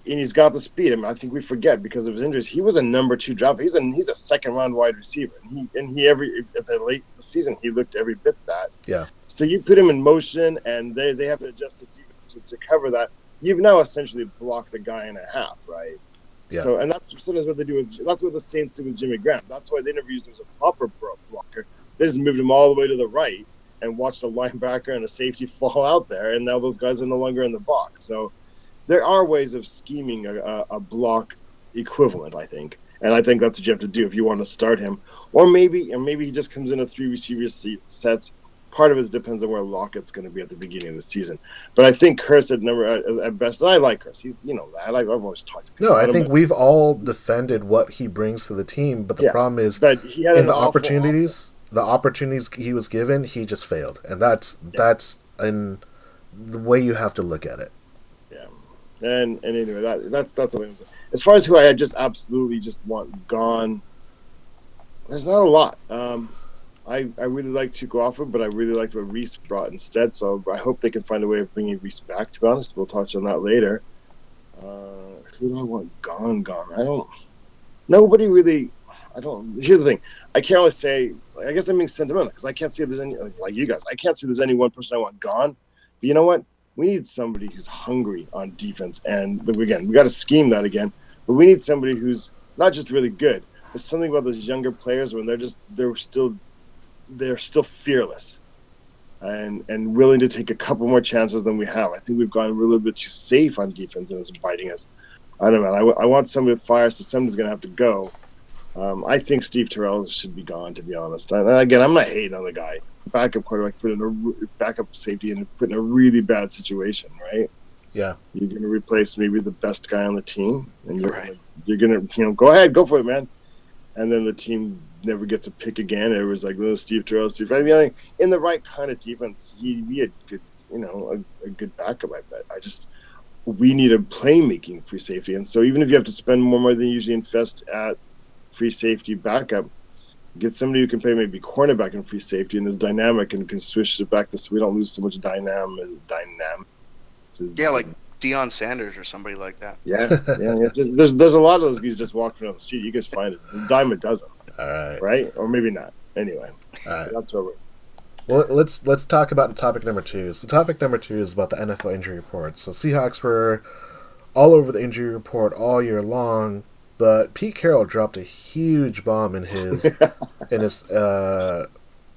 and he's got the speed. I mean, I think we forget because of his injuries. He was a number 2 draft. He's a second-round wide receiver. And he at the late the season he looked every bit that. Yeah. So you put him in motion, and they have to adjust the defense to cover that. You've now essentially blocked a guy and a half, right? Yeah. So, and that's sometimes what they do that's what the Saints do with Jimmy Graham. That's why they never used him as a proper blocker. They just moved him all the way to the right, and watched a linebacker and a safety fall out there, and now those guys are no longer in the box. So there are ways of scheming a block equivalent, I think. And I think that's what you have to do if you want to start him. Or maybe he just comes in at 3 receiver sets. Part of it depends on where Lockett's going to be at the beginning of the season. But I think Curse at best, and I like Curse. He's, I've always talked to people I think we've all defended what he brings to the team, but the problem is he had in the opportunities he was given, he just failed. And that's in the way you have to look at it. Yeah. And anyway, that's what I'm saying. As far as who I just absolutely just want gone, there's not a lot. I really like Tuco Offer, but I really liked what Reese brought instead. So I hope they can find a way of bringing Reese back. To be honest, we'll touch on that later. Who do I want gone? I don't. Nobody really. I don't. Here's the thing. I can't really say. I guess I'm being sentimental because I can't see if there's any like you guys. I can't see there's any one person I want gone. But you know what? We need somebody who's hungry on defense, and again, we got to scheme that again. But we need somebody who's not just really good. There's something about those younger players when they're still fearless and willing to take a couple more chances than we have. I think we've gone a little bit too safe on defense and it's biting us. I don't know. I want somebody with fire, so somebody's going to have to go. I think Steve Terrell should be gone, to be honest. And again, I'm not hating on the guy. Backup quarterback, backup safety, and put in a really bad situation, right? Yeah. You're going to replace maybe the best guy on the team, and you're going to, go ahead, go for it, man. And then the team never gets a pick again. It was like, Steve Terrell, I mean, in the right kind of defense, he'd be a good, a good backup, I bet. We need a playmaking free safety. And so even if you have to spend more money than you usually invest at free safety backup, get somebody who can play maybe cornerback and free safety and is dynamic and can switch it back so we don't lose so much dynamic. Yeah, like Deion Sanders or somebody like that. Yeah. There's a lot of those guys just walking down the street. You guys find it. A dime a dozen. All right. Right? Or maybe not. Anyway. All right. That's where we're... Well, let's talk about topic number 2. So topic number 2 is about the NFL injury report. So Seahawks were all over the injury report all year long, but Pete Carroll dropped a huge bomb in his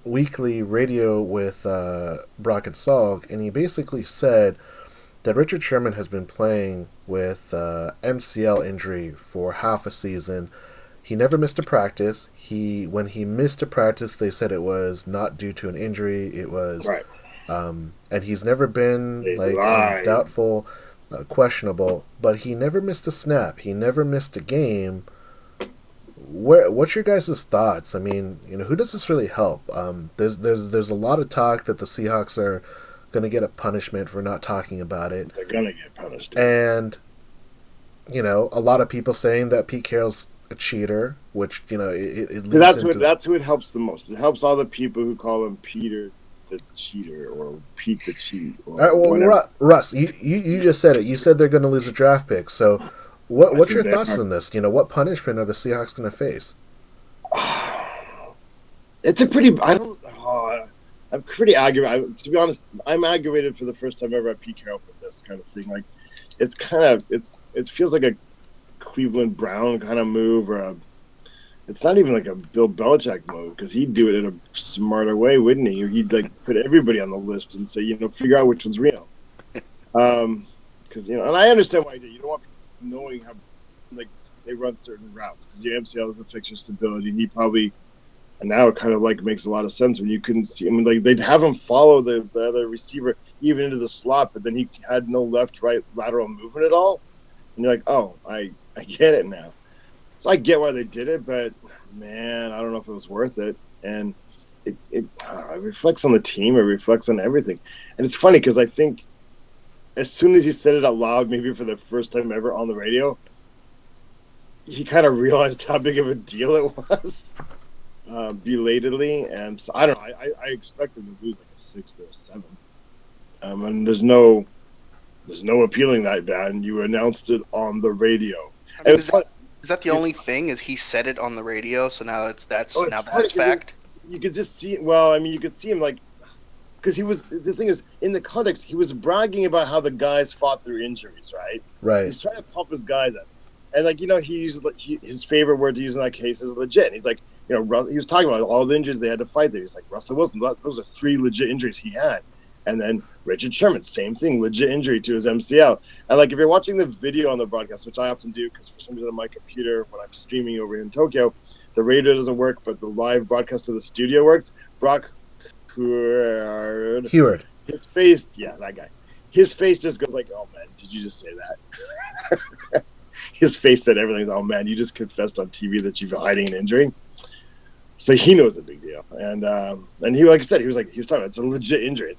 weekly radio with Brock and Salk, and he basically said that Richard Sherman has been playing with MCL injury for half a season. He never missed a practice. When he missed a practice, they said it was not due to an injury. It was, right. And he's never been doubtful, questionable. But he never missed a snap. He never missed a game. What's your guys' thoughts? I mean, who does this really help? There's a lot of talk that the Seahawks are going to get a punishment for not talking about it. They're going to get punished. And a lot of people saying that Pete Carroll's a cheater, which that's who it helps the most. It helps all the people who call him Peter the cheater or Pete the cheat. All right, well, Russ, you just said it. You said they're going to lose a draft pick. So what's your thoughts on this? What punishment are the Seahawks going to face? It's a pretty. I'm pretty aggravated. To be honest, I'm aggravated for the first time ever at Pete Carroll for this kind of thing. Like, it feels like a Cleveland Brown kind of move, or it's not even like a Bill Belichick move, because he'd do it in a smarter way, wouldn't he? Or he'd put everybody on the list and say, figure out which one's real. Because and I understand why he did. You don't want people knowing how they run certain routes, because your MCL doesn't fix your stability. He probably, and now it kind of makes a lot of sense when you couldn't see. I mean, they'd have him follow the other receiver even into the slot, but then he had no left-right lateral movement at all. And you're like, oh, I get it now. So I get why they did it, but man, I don't know if it was worth it. And it reflects on the team. It reflects on everything. And it's funny because I think as soon as he said it out loud, maybe for the first time ever on the radio, he kind of realized how big of a deal it was, belatedly. And so, I don't know. I expected to lose like a 6th or a 7th. And there's no appealing that bad, and you announced it on the radio. I mean, is that the only thing? Is he said it on the radio? So now that's fact. You could just see. Well, I mean, you could see him because he was. The thing is, in the context, he was bragging about how the guys fought through injuries, right? Right. He's trying to pump his guys up, and he used his favorite word to use in that case is legit. He's like, he was talking about all the injuries they had to fight there. He's like, Russell Wilson, those are 3 legit injuries he had. And then Richard Sherman, same thing, legit injury to his MCL. And like, if you're watching the video on the broadcast, which I often do because for some reason on my computer when I'm streaming over here in Tokyo, the radio doesn't work, but the live broadcast of the studio works. Brock Heward. His face, yeah, that guy. His face just goes like, "Oh man, did you just say that?" His face said everything. Oh man, you just confessed on TV that you've been hiding an injury. So he knows it's a big deal, and he, like I said, he was talking about it's a legit injury.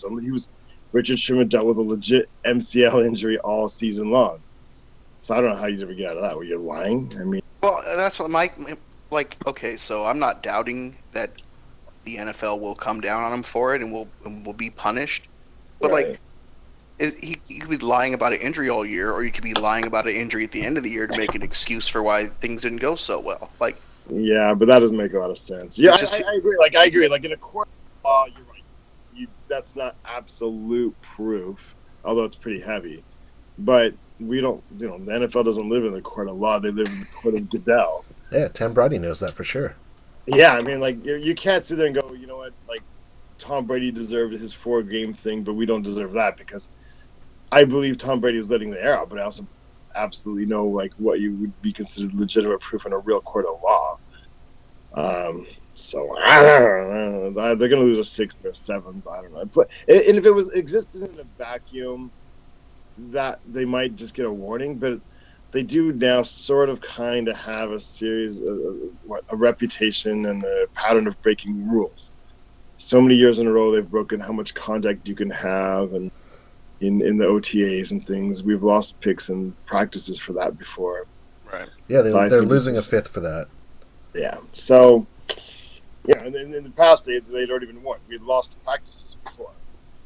Richard Sherman dealt with a legit MCL injury all season long. So I don't know how you ever get out of that. Were you lying? I mean, well, that's what okay, so I'm not doubting that the NFL will come down on him for it and will be punished, but right. He could be lying about an injury all year, or you could be lying about an injury at the end of the year to make an excuse for why things didn't go so well. Yeah, but that doesn't make a lot of sense. Yeah, I agree. I agree. Like in a court of law, you're right. That's not absolute proof, although it's pretty heavy. But we don't. The NFL doesn't live in the court of law. They live in the court of Goodell. Yeah, Tom Brady knows that for sure. Yeah, I mean, you can't sit there and go, you know what, Tom Brady deserved his 4-game thing, but we don't deserve that, because I believe Tom Brady is letting the air out, but I also absolutely know what you would be considered legitimate proof in a real court of law. So I don't know. They're going to lose a 6th or 7th. I don't know. And if it was existed in a vacuum, that they might just get a warning, but they do now sort of kind of have a series, a reputation and a pattern of breaking rules. So many years in a row, they've broken how much contact you can have, and in the OTAs and things, we've lost picks and practices for that before. Right. Yeah, they're losing a 5th for that. Yeah. So, yeah, and in the past, they'd already been warned. We'd lost practices before.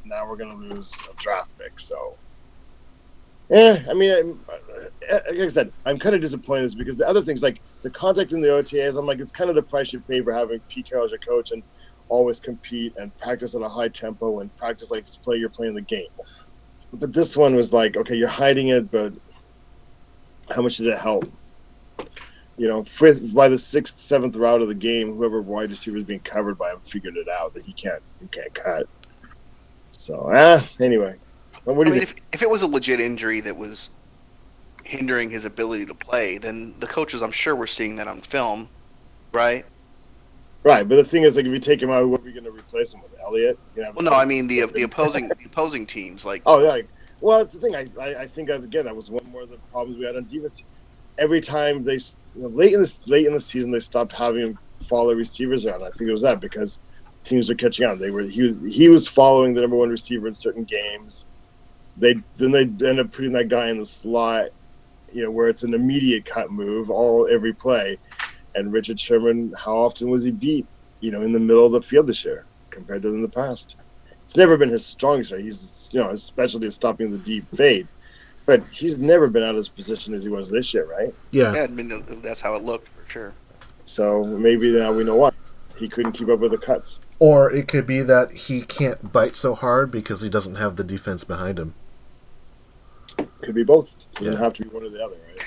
Now we're going to lose a draft pick, so. I mean, like I said, I'm kind of disappointed because the other things, like the contact in the OTAs, I'm like, it's kind of the price you pay for having Pete Carroll as your coach and always compete and practice at a high tempo and practice like this play you're playing the game. But this one was like, okay, you're hiding it, but how much did it help? By the 6th, 7th route of the game, whoever wide receiver is being covered by him figured it out that he can't cut. So, anyway. If it was a legit injury that was hindering his ability to play, then the coaches, I'm sure, were seeing that on film, right? Right, but the thing is, if you take him out, what are we going to replace him with? Elliott? Well, no, I mean the opposing teams, Oh, yeah. Well, it's the thing. I think that was one more of the problems we had on defense. Every time they late in the season they stopped having him follow receivers around. I think it was that because teams were catching on. He was following the number 1 receiver in certain games. They end up putting that guy in the slot, where it's an immediate cut move every play. And Richard Sherman, how often was he beat, in the middle of the field this year compared to in the past? It's never been his strongest. He's, his specialty is stopping the deep fade, but he's never been out of his position as he was this year, right? Yeah. I mean, that's how it looked for sure. So maybe now we know why he couldn't keep up with the cuts. Or it could be that he can't bite so hard because he doesn't have the defense behind him. Could be both. Doesn't have to be one or the other, right?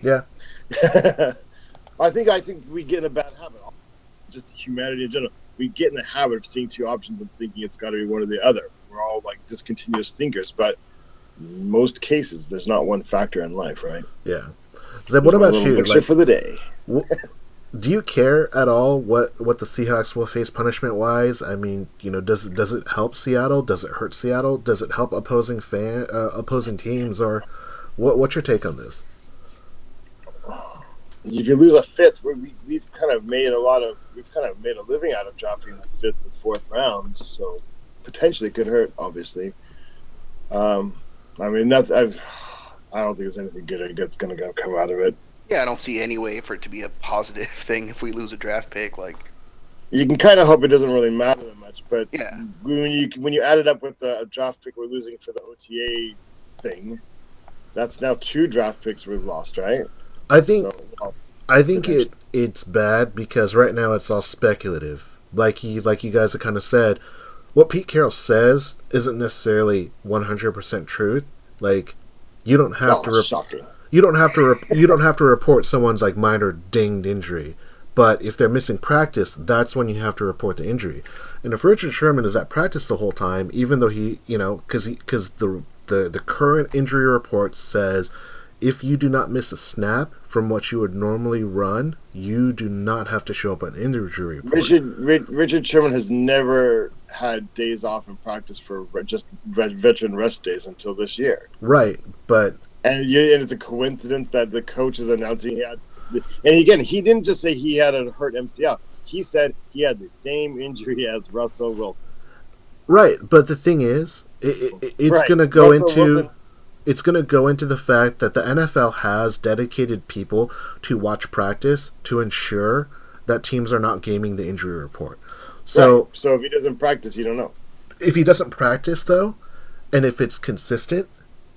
Yeah. I think we get in a bad habit. Just humanity in general. We get in the habit of seeing 2 options and thinking it's got to be one or the other. We're all discontinuous thinkers, but in most cases, there's not one factor in life, right? Yeah. Zeb, what about you? For the day. Do you care at all what the Seahawks will face punishment-wise? I mean, does it help Seattle? Does it hurt Seattle? Does it help opposing teams? Or what's your take on this? If you lose a 5th, we've kind of made a living out of dropping the 5th and 4th rounds, so potentially could hurt. Obviously, I mean I don't think there's anything good or good's going to come out of it. Yeah, I don't see any way for it to be a positive thing if we lose a draft pick. You can kind of hope it doesn't really matter that much, but yeah, when you add it up with the draft pick we're losing for the OTA thing, that's now 2 draft picks we've lost, right? I think it's bad because right now it's all speculative. Like you guys have kind of said, what Pete Carroll says isn't necessarily 100% truth. You don't have to. Shocking. You don't have to report someone's minor dinged injury, But if they're missing practice, that's when you have to report the injury. And if Richard Sherman is at practice the whole time, even though he, because the current injury report says if you do not miss a snap from what you would normally run, you do not have to show up on injury report. Richard Sherman has never had days off in practice for just veteran rest days until this year. Right, but... And it's a coincidence that the coach is announcing he had... And again, he didn't just say he had a hurt MCL. He said he had the same injury as Russell Wilson. Right, but the thing is, it's going to go into... It's going to go into the fact that the NFL has dedicated people to watch practice to ensure that teams are not gaming the injury report. So if he doesn't practice, you don't know. If he doesn't practice, though, and if it's consistent,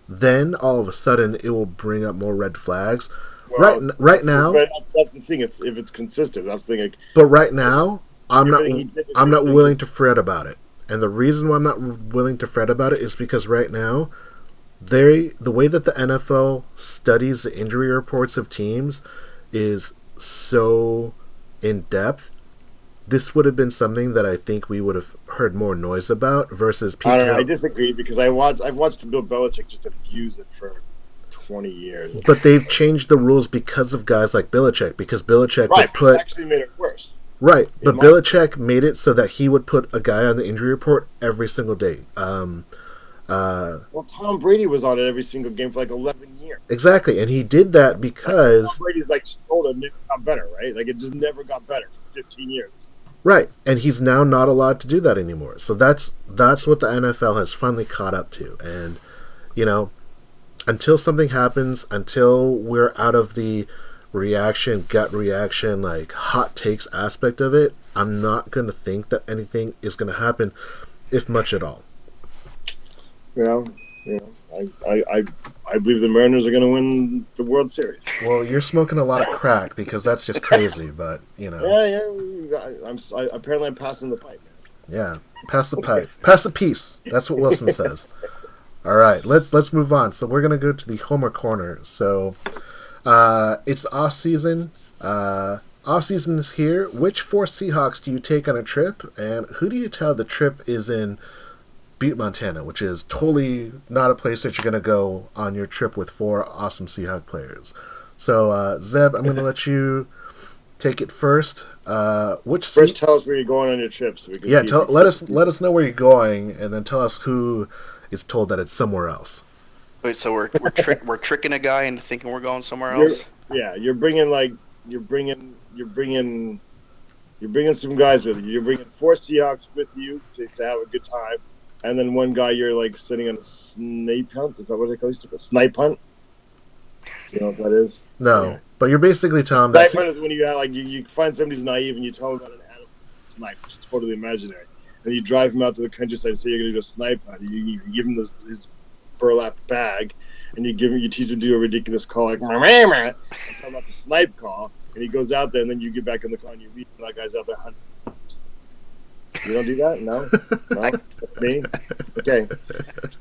then all of a sudden it will bring up more red flags. Well, right now, but that's the thing. If it's consistent, that's the thing. But right now, I'm not willing to fret about it, and the reason why I'm not willing to fret about it is because right now, the way that the NFL studies the injury reports of teams is so in depth. This would have been something that I think we would have heard more noise about versus Pete. I disagree because I've watched Bill Belichick just abuse it for 20 years. But they've changed the rules because of guys like Belichick. Because Belichick actually made it worse. Right, but Belichick made it so that he would put a guy on the injury report every single day. Well, Tom Brady was on it every single game for like 11 years. Exactly, and he did that because... Tom Brady's shoulder never got better, right? It just never got better for 15 years. Right, and he's now not allowed to do that anymore. So that's what the NFL has finally caught up to. And, until something happens, until we're out of the gut reaction, hot takes aspect of it, I'm not going to think that anything is going to happen, if much at all. Well, I believe the Mariners are going to win the World Series. Well, you're smoking a lot of crack because that's just crazy, but Yeah. Apparently I'm passing the pipe. Yeah, pass the pipe, pass the piece. That's what Wilson says. All right, let's move on. So we're gonna go to the Homer Corner. So it's off season. Off season is here. Which 4 Seahawks do you take on a trip, and who do you tell the trip is in? Butte, Montana, which is totally not a place that you're going to go on your trip with 4 awesome Seahawk players. So, Zeb, I'm going to let you take it first. Tell us where you're going on your trip, so we can. Yeah, let us know where you're going, and then tell us who is told that it's somewhere else. Wait, so we're tricking a guy into thinking we're going somewhere else? You're bringing some guys with you. You're bringing 4 Seahawks with you to have a good time. And then one guy you're sitting on a snipe hunt. Is that what they call it? A snipe hunt? You know what that is? No, yeah. But you're basically telling snipe hunt is when you you find somebody's naive and you tell them about an animal snipe, which is totally imaginary. And you drive him out to the countryside and say you're going to do a snipe hunt. You give him his burlap bag, and you teach him to do a ridiculous call like and tell him about the snipe call. And he goes out there, and then you get back in the car and you leave, and that guy's out there hunting. You don't do that? No? That's me? Okay.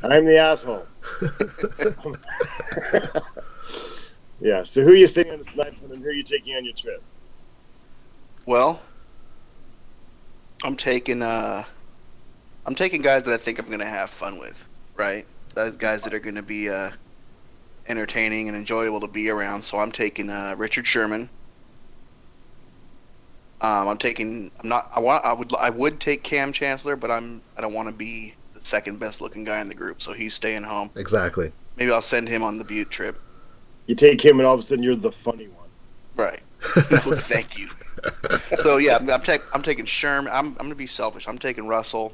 I'm the asshole. Yeah, so who are you sitting on the snipe hunt and who are you taking on your trip? Well, I'm taking guys that I think I'm going to have fun with, right? Those guys that are going to be entertaining and enjoyable to be around. So I'm taking Richard Sherman. I would take Cam Chancellor, but I don't want to be the second best looking guy in the group, so he's staying home. Exactly. Maybe I'll send him on the Butte trip. You take him, and all of a sudden you're the funny one. Right. Well, thank you. So yeah, I'm taking Sherman. I'm going to be selfish. I'm taking Russell.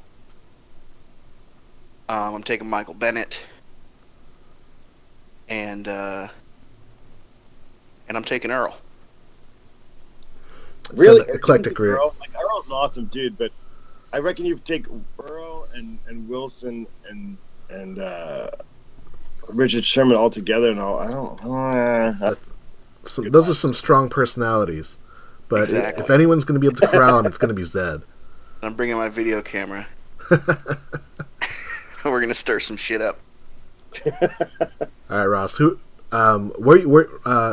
I'm taking Michael Bennett, and I'm taking Earl. Really eclectic group. Earl's an awesome dude, but I reckon you take Earl and Wilson and Richard Sherman all together, and all. I don't. Those are some strong personalities, but exactly. If anyone's going to be able to corral them, it's going to be Zed. I'm bringing my video camera. We're going to stir some shit up. All right, Ross. Who?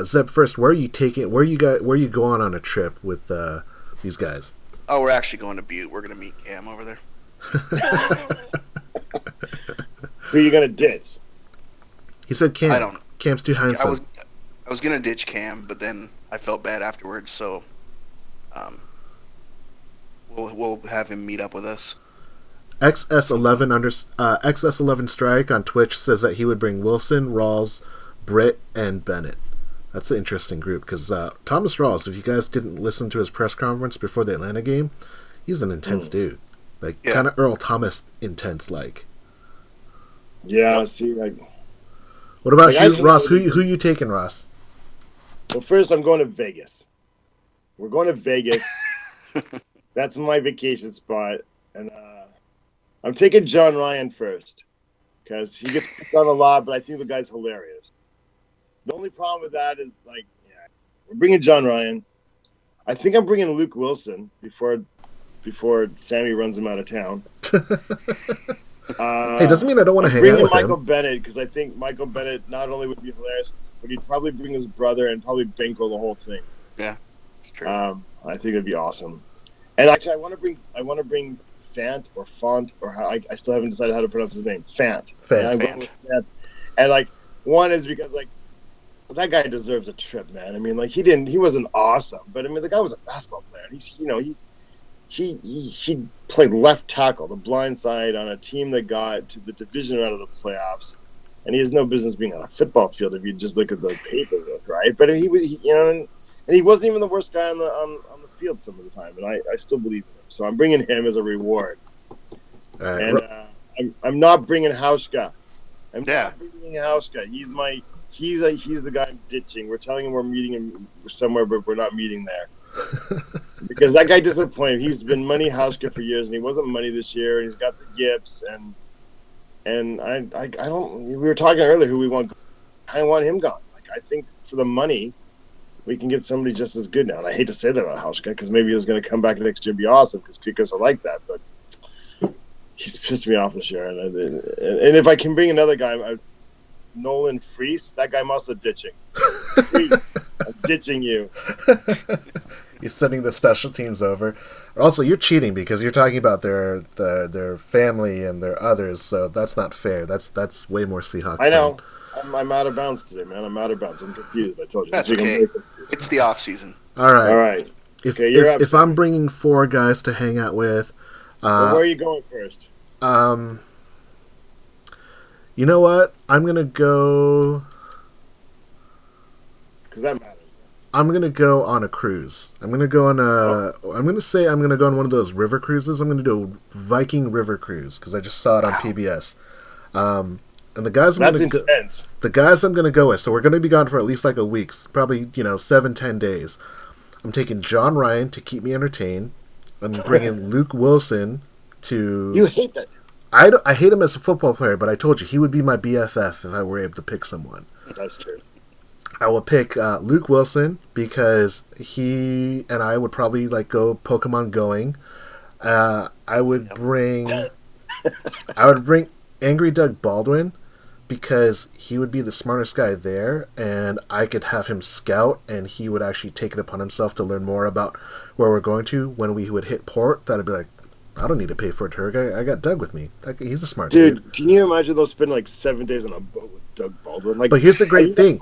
Zeb, first, where are you taking? Where you going on a trip with these guys? Oh, we're actually going to Butte. We're going to meet Cam over there. Who are you gonna ditch? He said Cam. I don't. Cam's too handsome. I was gonna ditch Cam, but then I felt bad afterwards. So, we'll have him meet up with us. XS11 Strike on Twitch says that he would bring Wilson, Rawls, Britt, and Bennett. That's an interesting group because Thomas Rawls, if you guys didn't listen to his press conference before the Atlanta game, he's an intense dude. Like, kind of Earl Thomas intense, like. Yeah, see, like. What about you, Ross? Who you taking, Ross? Well, first, I'm going to Vegas. We're going to Vegas. That's my vacation spot. And I'm taking John Ryan first because he gets picked on a lot, but I think the guy's hilarious. The only problem with that is, like, we're bringing John Ryan. I think I'm bringing Luke Wilson before Sammy runs him out of town. Hey, doesn't mean I don't want to hang out with Michael him. Bennett because I think Michael Bennett not only would be hilarious, but he'd probably bring his brother and probably bankroll the whole thing. Yeah, it's true. I think it'd be awesome. And actually, I want to bring Fant or Font or how I still haven't decided how to pronounce his name. Fant. Fant. And like one is because like that guy deserves a trip, man. I mean, like he wasn't awesome, but I mean the guy was a basketball player. He played left tackle, the blind side, on a team that got to the division round of the playoffs, and he has no business being on a football field if you just look at the paperwork, right? But he and he wasn't even the worst guy on the field some of the time, and I still believe in him. So I'm bringing him as a reward. Right. And I'm not bringing Hauschka. I'm not bringing Hauschka. He's the guy I'm ditching. We're telling him we're meeting him somewhere, but we're not meeting there. Because that guy disappointed. He's been money Hauschka for years, and he wasn't money this year. And he's got the yips, and I don't. We were talking earlier who we want. I want him gone. Like I think for the money, we can get somebody just as good now. And I hate to say that about Hauschka because maybe he was going to come back next year and be awesome because kickers are like that. But he's pissed me off this year. And if I can bring another guy, Nolan Freese, that guy must have ditching. Freese, I'm ditching you. You're sending the special teams over. Also, you're cheating because you're talking about their family and their others, so that's not fair. That's way more Seahawks. I know. I'm out of bounds today, man. I'm out of bounds. I'm confused. I told you. That's okay. It's the off season. All right. All right. If I'm bringing 4 guys to hang out with, where are you going first? You know what? I'm gonna go. Because that matters. I'm gonna go on a cruise. I'm gonna go on I'm gonna go on one of those river cruises. I'm gonna do a Viking river cruise because I just saw it on PBS. And the guys the guys I'm gonna go with. So we're gonna be gone for at least like a week, probably 7-10 days. I'm taking John Ryan to keep me entertained. I'm bringing Luke Wilson to. You hate that. I hate him as a football player, but I told you he would be my BFF if I were able to pick someone. That's true. I will pick Luke Wilson because he and I would probably go Pokemon going. I would bring Angry Doug Baldwin because he would be the smartest guy there, and I could have him scout, and he would actually take it upon himself to learn more about where we're going to. When we would hit port, that'd be like, I don't need to pay for a tour. I got Doug with me. He's a smart dude. Can you imagine those spending 7 days on a boat with Doug Baldwin? But here's the great thing.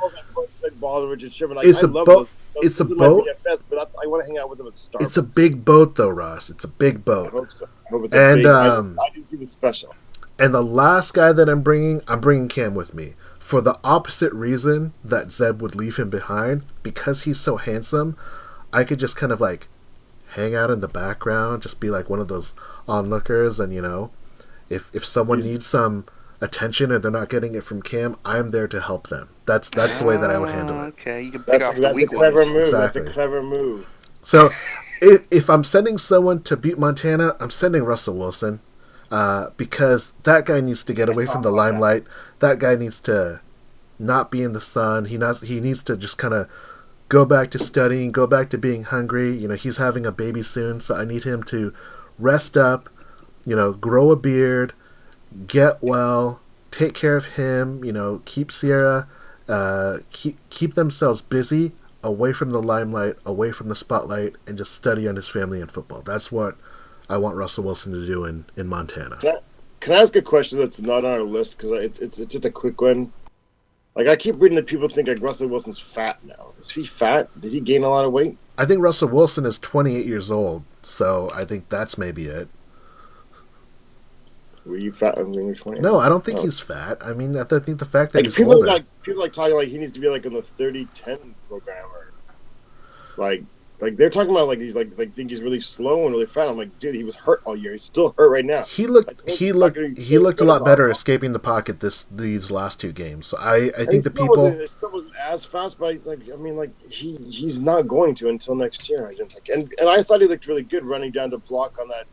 Baldwin, Richard Sherman. It's a boat. It's a boat. BFS, but I want to hang out with them at Starbucks. It's a big boat, though, Ross. It's a big boat. I hope so. I hope it's a big. I do think it's special. And the last guy that I'm bringing Cam with me for the opposite reason that Zeb would leave him behind, because he's so handsome. I could just kind of hang out in the background, just be like one of those onlookers, and if someone needs some attention and they're not getting it from Cam, I'm there to help them. That's the way that I would handle it. Okay, you can pick off the weak ones. Move. Exactly. That's a clever move. So, if I'm sending someone to Butte, Montana, I'm sending Russell Wilson, because that guy needs to get away from the limelight. That guy needs to not be in the sun. He needs to just kind of go back to studying, go back to being hungry. He's having a baby soon, so I need him to rest up, grow a beard, get well, take care of him, keep Sierra keep themselves busy, away from the limelight, away from the spotlight, and just study on his family and football. That's what I want Russell Wilson to do in Montana. Can I ask a question that's not on our list? Because it's just a quick one. Like, I keep reading that people think like Russell Wilson's fat now. Is he fat? Did he gain a lot of weight? I think Russell Wilson is 28 years old, so I think that's maybe it. Were you fat when you were 20? No, I don't think he's fat. I mean, I think the fact that like, he's people older. People talking like he needs to be like in the 30-10 program, or like they're talking about like he's like think he's really slow and really fat. I'm like, dude, he was hurt all year. He's still hurt right now. He looked a lot better escaping the pocket these last two games. So I think the people it still wasn't as fast, but he's not going to until next year. I didn't think, and I thought he looked really good running down the block on that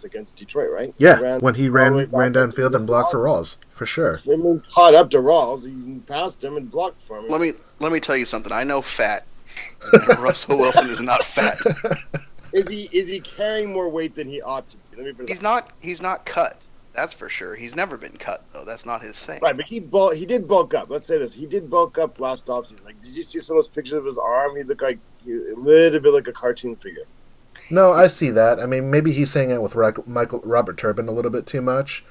against Detroit, right? Yeah, when he ran downfield and blocked for Rawls, for sure. He caught up to Rawls, he passed him and blocked for him. Let me tell you something. I know fat. Russell Wilson is not fat. Is he carrying more weight than he ought to be? He's not cut. That's for sure. He's never been cut though. That's not his thing. Right, but he did bulk up. Let's say this. He did bulk up last offseason. Like, did you see some of those pictures of his arm? He looked like a little bit like a cartoon figure. No, I see that. I mean, maybe he's saying it with Robert Turbin a little bit too much,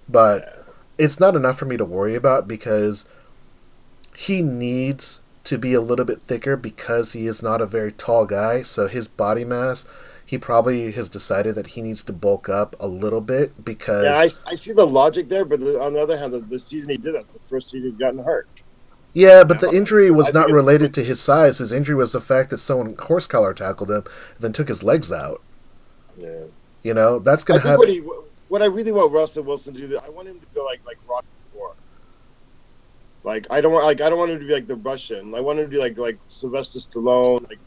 but it's not enough for me to worry about because he needs to be a little bit thicker because he is not a very tall guy. So his body mass, he probably has decided that he needs to bulk up a little bit because... Yeah, I see the logic there, but on the other hand, the season he did, that's the first season he's gotten hurt. Yeah, but the injury was not related to his size. His injury was the fact that someone horse collar tackled him and then took his legs out. Yeah. You know, that's going to happen. What I really want Russell Wilson to do, I want him to go like Rocky IV. Like I don't want him to be like the Russian. I want him to be like Sylvester Stallone, like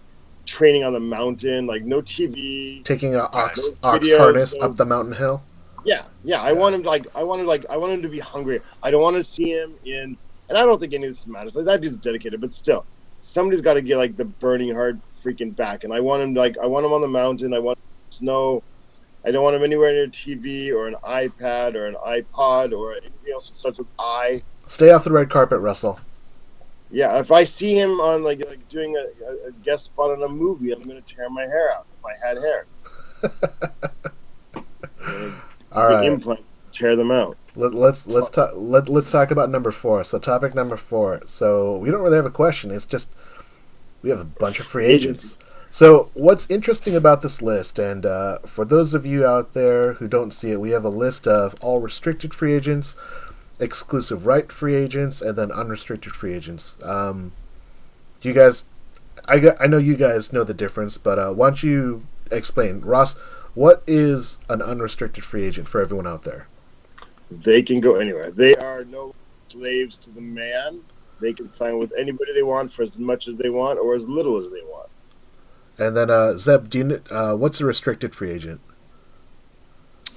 training on the mountain, like no TV, taking an ox harness up the mountain hill. Yeah. I want him to be hungry. I don't want to see him in. And I don't think any of this matters. Like, that dude's dedicated, but still, somebody's got to get like the burning heart freaking back. And I want him on the mountain. I want snow. I don't want him anywhere near TV or an iPad or an iPod or anything else that starts with I. Stay off the red carpet, Russell. Yeah, if I see him on like doing a guest spot on a movie, I'm going to tear my hair out if I had hair. All right. Implants, tear them out. Let's talk about number 4. So topic number 4. So we don't really have a question. It's just we have a bunch of free agents. So what's interesting about this list, and for those of you out there who don't see it, we have a list of all restricted free agents, exclusive right free agents, and then unrestricted free agents. You guys, I know you guys know the difference, but why don't you explain, Ross? What is an unrestricted free agent for everyone out there? They can go anywhere. They are no slaves to the man. They can sign with anybody they want for as much as they want or as little as they want. And then, Zeb, what's a restricted free agent?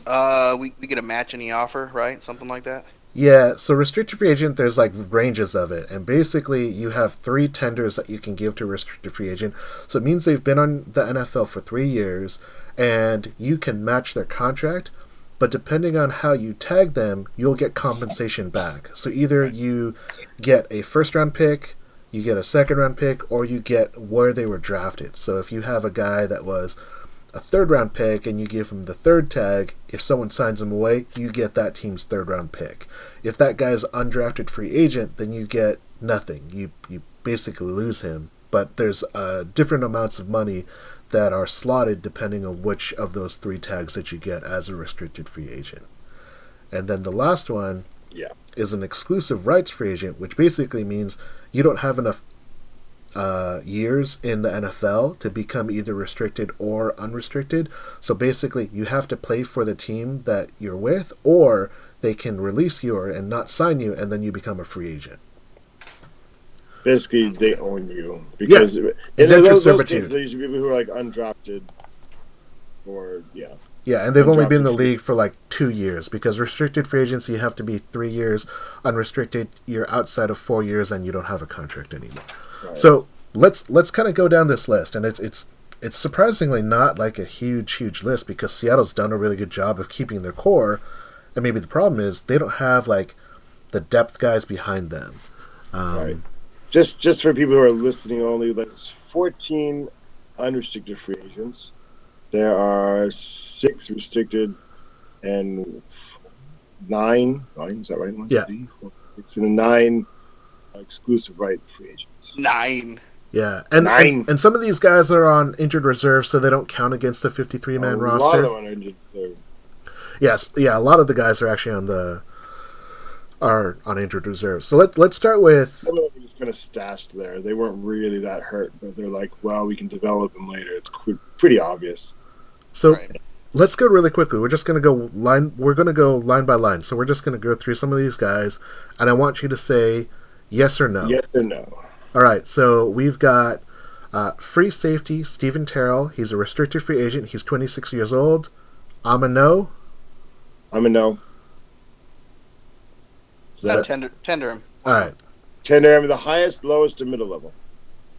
We get a match any offer, right? Something like that? Yeah, so restricted free agent, there's like ranges of it. And basically, you have 3 tenders that you can give to a restricted free agent. So it means they've been on the NFL for 3 years, and you can match their contract. But depending on how you tag them, you'll get compensation back. So either you get a first-round pick, you get a second-round pick, or you get where they were drafted. So if you have a guy that was a third-round pick and you give him the third tag, if someone signs him away, you get that team's third-round pick. If that guy's undrafted free agent, then you get nothing. You basically lose him. But there's different amounts of money that are slotted depending on which of those 3 tags that you get as a restricted free agent. And then the last one is an exclusive rights free agent, which basically means you don't have enough years in the NFL to become either restricted or unrestricted. So basically you have to play for the team that you're with, or they can release you and not sign you, and then you become a free agent. Basically, they own you because in those cases, there's usually people who are like undrafted, or and they've only been in the league for like 2 years, because restricted free agency you have to be 3 years, unrestricted you're outside of 4 years and you don't have a contract anymore. Right. So let's kind of go down this list, and it's surprisingly not like a huge list because Seattle's done a really good job of keeping their core, and maybe the problem is they don't have like the depth guys behind them. Right. Just for people who are listening only, there's 14 unrestricted free agents. There are 6 restricted and 9. Is that right? 1, Yeah. 3, 4, 6, and 9 exclusive right free agents. 9. Yeah, and some of these guys are on injured reserve, so they don't count against the 53-man roster. A lot of them are injured reserve. Yes, yeah, a lot of the guys are actually on injured reserve. So let's start with some of them are just kind of stashed there. They weren't really that hurt, but they're like, well, we can develop them later. It's pretty obvious. So let's go really quickly. We're just going to go line. We're going to go line by line. So we're just going to go through some of these guys, and I want you to say yes or no. Yes or no. All right. So we've got free safety Stephen Terrell. He's a restricted free agent. He's 26 years old. I'm a no. I'm a no. Tender him. All right. Tender him, the highest, lowest, or middle level?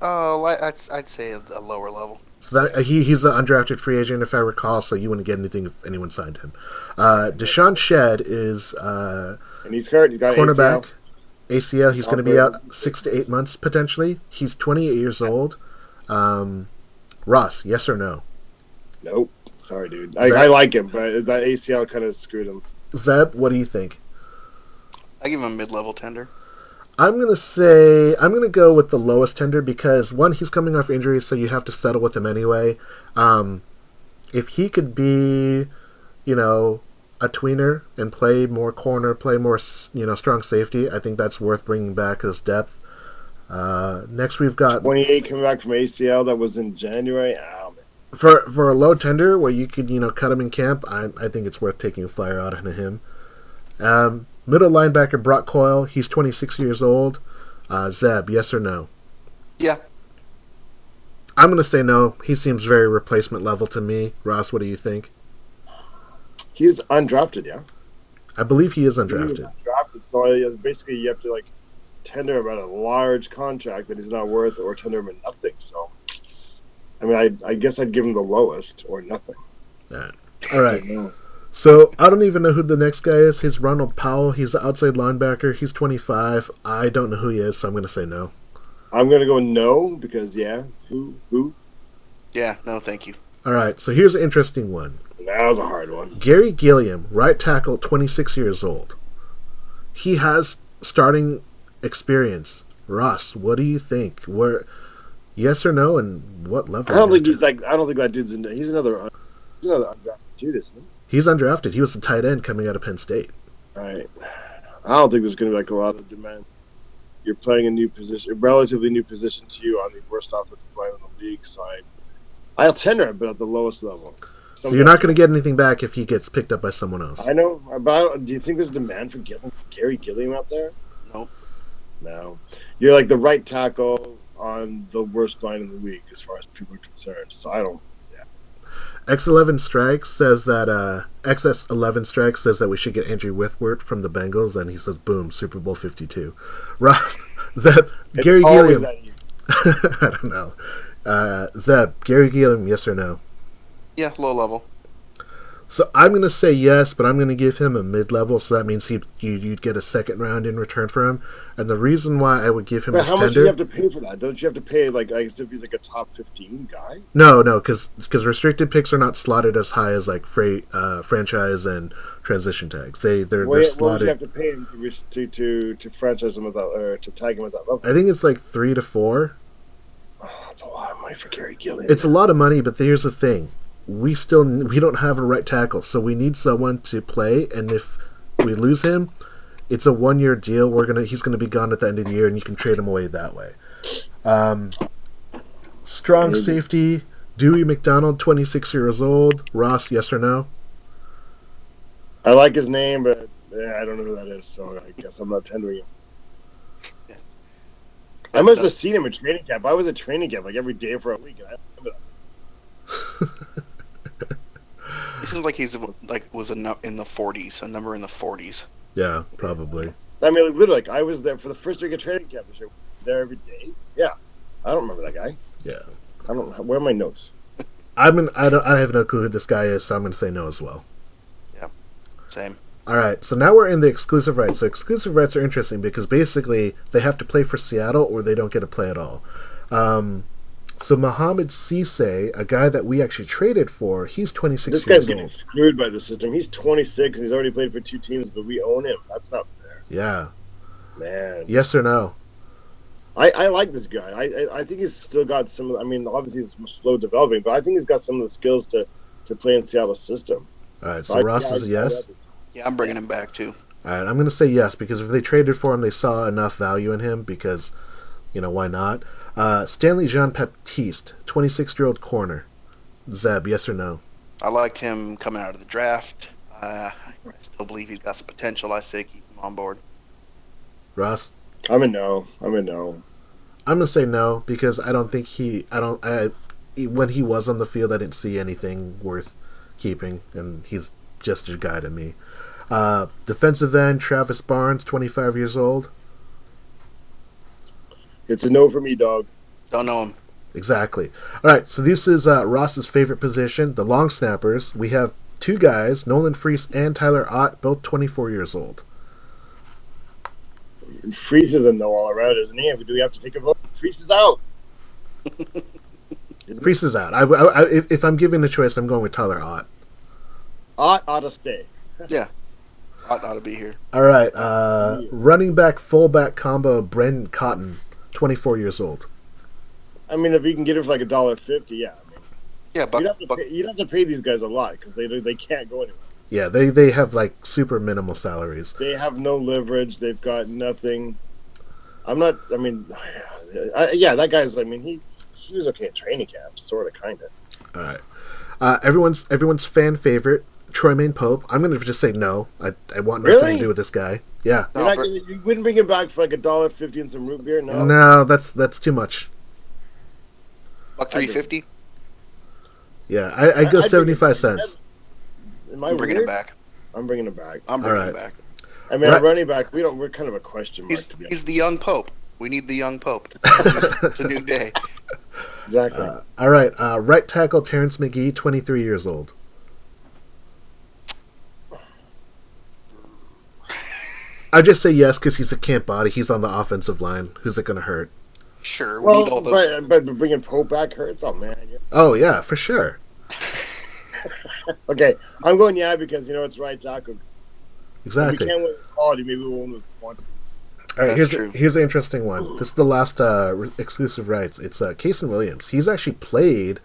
Oh, I'd say a lower level. So that he's an undrafted free agent, if I recall. So you wouldn't get anything if anyone signed him. Deshaun Shedd is and he's hurt. He's got cornerback. ACL. He's going to be out 6 to 8 months potentially. He's 28 years old. Ross, yes or no? Nope. Sorry, dude. I like him, but that ACL kind of screwed him. Zeb, what do you think? I give him a mid-level tender. I'm going to go with the lowest tender because, one, he's coming off injury, so you have to settle with him anyway. If he could be, a tweener and play more corner, play more, strong safety, I think that's worth bringing back as depth. Next, we've got 28 coming back from ACL. That was in January. Oh, man. For a low tender where you could, cut him in camp, I think it's worth taking a flyer out of him. Middle linebacker Brock Coyle, he's 26 years old. Zeb, yes or no? Yeah. I'm going to say no. He seems very replacement level to me. Ross, what do you think? He's undrafted, yeah? I believe he is undrafted. He's undrafted, so basically you have to tender about a large contract that he's not worth or tender him nothing. So, I mean, I guess I'd give him the lowest or nothing. All right. So, I don't even know who the next guy is. He's Ronald Powell. He's the outside linebacker. He's 25. I don't know who he is, so I'm going to say no. I'm going to go no because, who? Yeah, no, thank you. All right, so here's an interesting one. That was a hard one. Gary Gilliam, right tackle, 26 years old. He has starting experience. Ross, what do you think? Yes or no, and what level? I don't think that dude's he's another undrafted dude, isn't he? He's undrafted. He was the tight end coming out of Penn State. Right. I don't think there's going to be a lot of demand. You're playing a relatively new position to you on the worst offensive line in the league side. I'll tender it, but at the lowest level. So you're not going to get anything back if he gets picked up by someone else. I know, but do you think there's demand for Gary Gilliam out there? Nope. No. You're like the right tackle on the worst line in the league as far as people are concerned. So I don't. X11 Strikes says that XS11 Strikes says that we should get Andrew Whitworth from the Bengals, and he says, "Boom, Super Bowl 52." Ross, Zeb, Gary Gilliam. I don't know. Zeb, Gary Gilliam, yes or no? Yeah, low level. So I'm going to say yes, but I'm going to give him a mid-level, so that means you'd get a second round in return for him. And the reason why I would give him how much do you have to pay for that? Don't you have to pay, as if he's a top 15 guy? No, because restricted picks are not slotted as high as franchise and transition tags. They're slotted. What do you have to pay him to franchise him at that, or to tag him at that level? I think it's 3 to 4. Oh, that's a lot of money for Gary Gilliam. It's a lot of money, but here's the thing. We don't have a right tackle, so we need someone to play, and if we lose him, it's a 1-year deal. He's gonna be gone at the end of the year, and you can trade him away that way. Strong safety, Dewey McDonald, 26 years old. Ross, yes or no? I like his name, but I don't know who that is, so I guess I'm not tendering him. Yeah. I must have seen him at training camp. I was at training camp every day for a week, and I remember that. He seems like was in the 40s, a number in the 40s. Yeah, probably. I mean, literally, I was there for the first week of training camp this year. There every day. Yeah, I don't remember that guy. Yeah, I don't. Where are my notes? I have no clue who this guy is, so I'm going to say no as well. Yeah, same. All right, so now we're in the exclusive rights. So exclusive rights are interesting because basically they have to play for Seattle or they don't get to play at all. So Mohamed Cisse, a guy that we actually traded for, he's 26 This years guy's getting screwed by the system. He's 26 and he's already played for 2 teams, but we own him. That's not fair. Yeah. Man. Yes or no? I like this guy. I think he's still got some. I mean, obviously he's slow developing, but I think he's got some of the skills to play in Seattle's system. All right, so Ross is a yes? Yeah, I'm bringing him back too. All right, I'm going to say yes because if they traded for him, they saw enough value in him because, why not? Stanley Jean-Baptiste, 26-year-old corner. Zeb, yes or no? I liked him coming out of the draft. I still believe he's got some potential. I say keep him on board. Ross? I'm a no. I'm going to say no because I don't think when he was on the field, I didn't see anything worth keeping, and he's just a guy to me. Defensive end, Travis Barnes, 25 years old. It's a no for me, dog. Don't know him. Exactly. All right, so this is Ross's favorite position, the long snappers. We have 2 guys, Nolan Freese and Tyler Ott, both 24 years old. Freese is a no all around, isn't he? Do we have to take a vote? Freese is out. Freese is out. If I'm given the choice, I'm going with Tyler Ott. Ought to stay. Yeah. Ought to be here. All right. Running back, fullback combo, Brendan Cotton, 24 years old. I mean, if you can get it for like $1.50, yeah. I mean, yeah, but you'd have to pay these guys a lot because they can't go anywhere. Yeah, they have like super minimal salaries. They have no leverage. They've got nothing. That guy's. I mean, he was okay at training camp, sort of, kind of. All right. Everyone's fan favorite, Troymaine Pope. I'm going to just say no. I want nothing to do with this guy. Yeah. You wouldn't bring him back for like $1.50 and some root beer? No. No, that's too much. $3.50. Yeah, I go 75 cents. I'm bringing it back. I'm bringing it back. I'm bringing it back. I mean, our running back, we're kind of a question mark. He's the young Pope. We need the young Pope. It's a new day. Exactly. All right. Right tackle Terrence McGee, 23 years old. I just say yes because he's a camp body. He's on the offensive line. Who's it going to hurt? Sure. Well, but bringing Pope back hurts. Oh, man. Oh, yeah, for sure. Okay, I'm going because it's right tackle. Exactly. If we can't win quality, maybe we won't want to. All right, here's an interesting one. This is the last exclusive rights. It's Kason Williams. He's actually played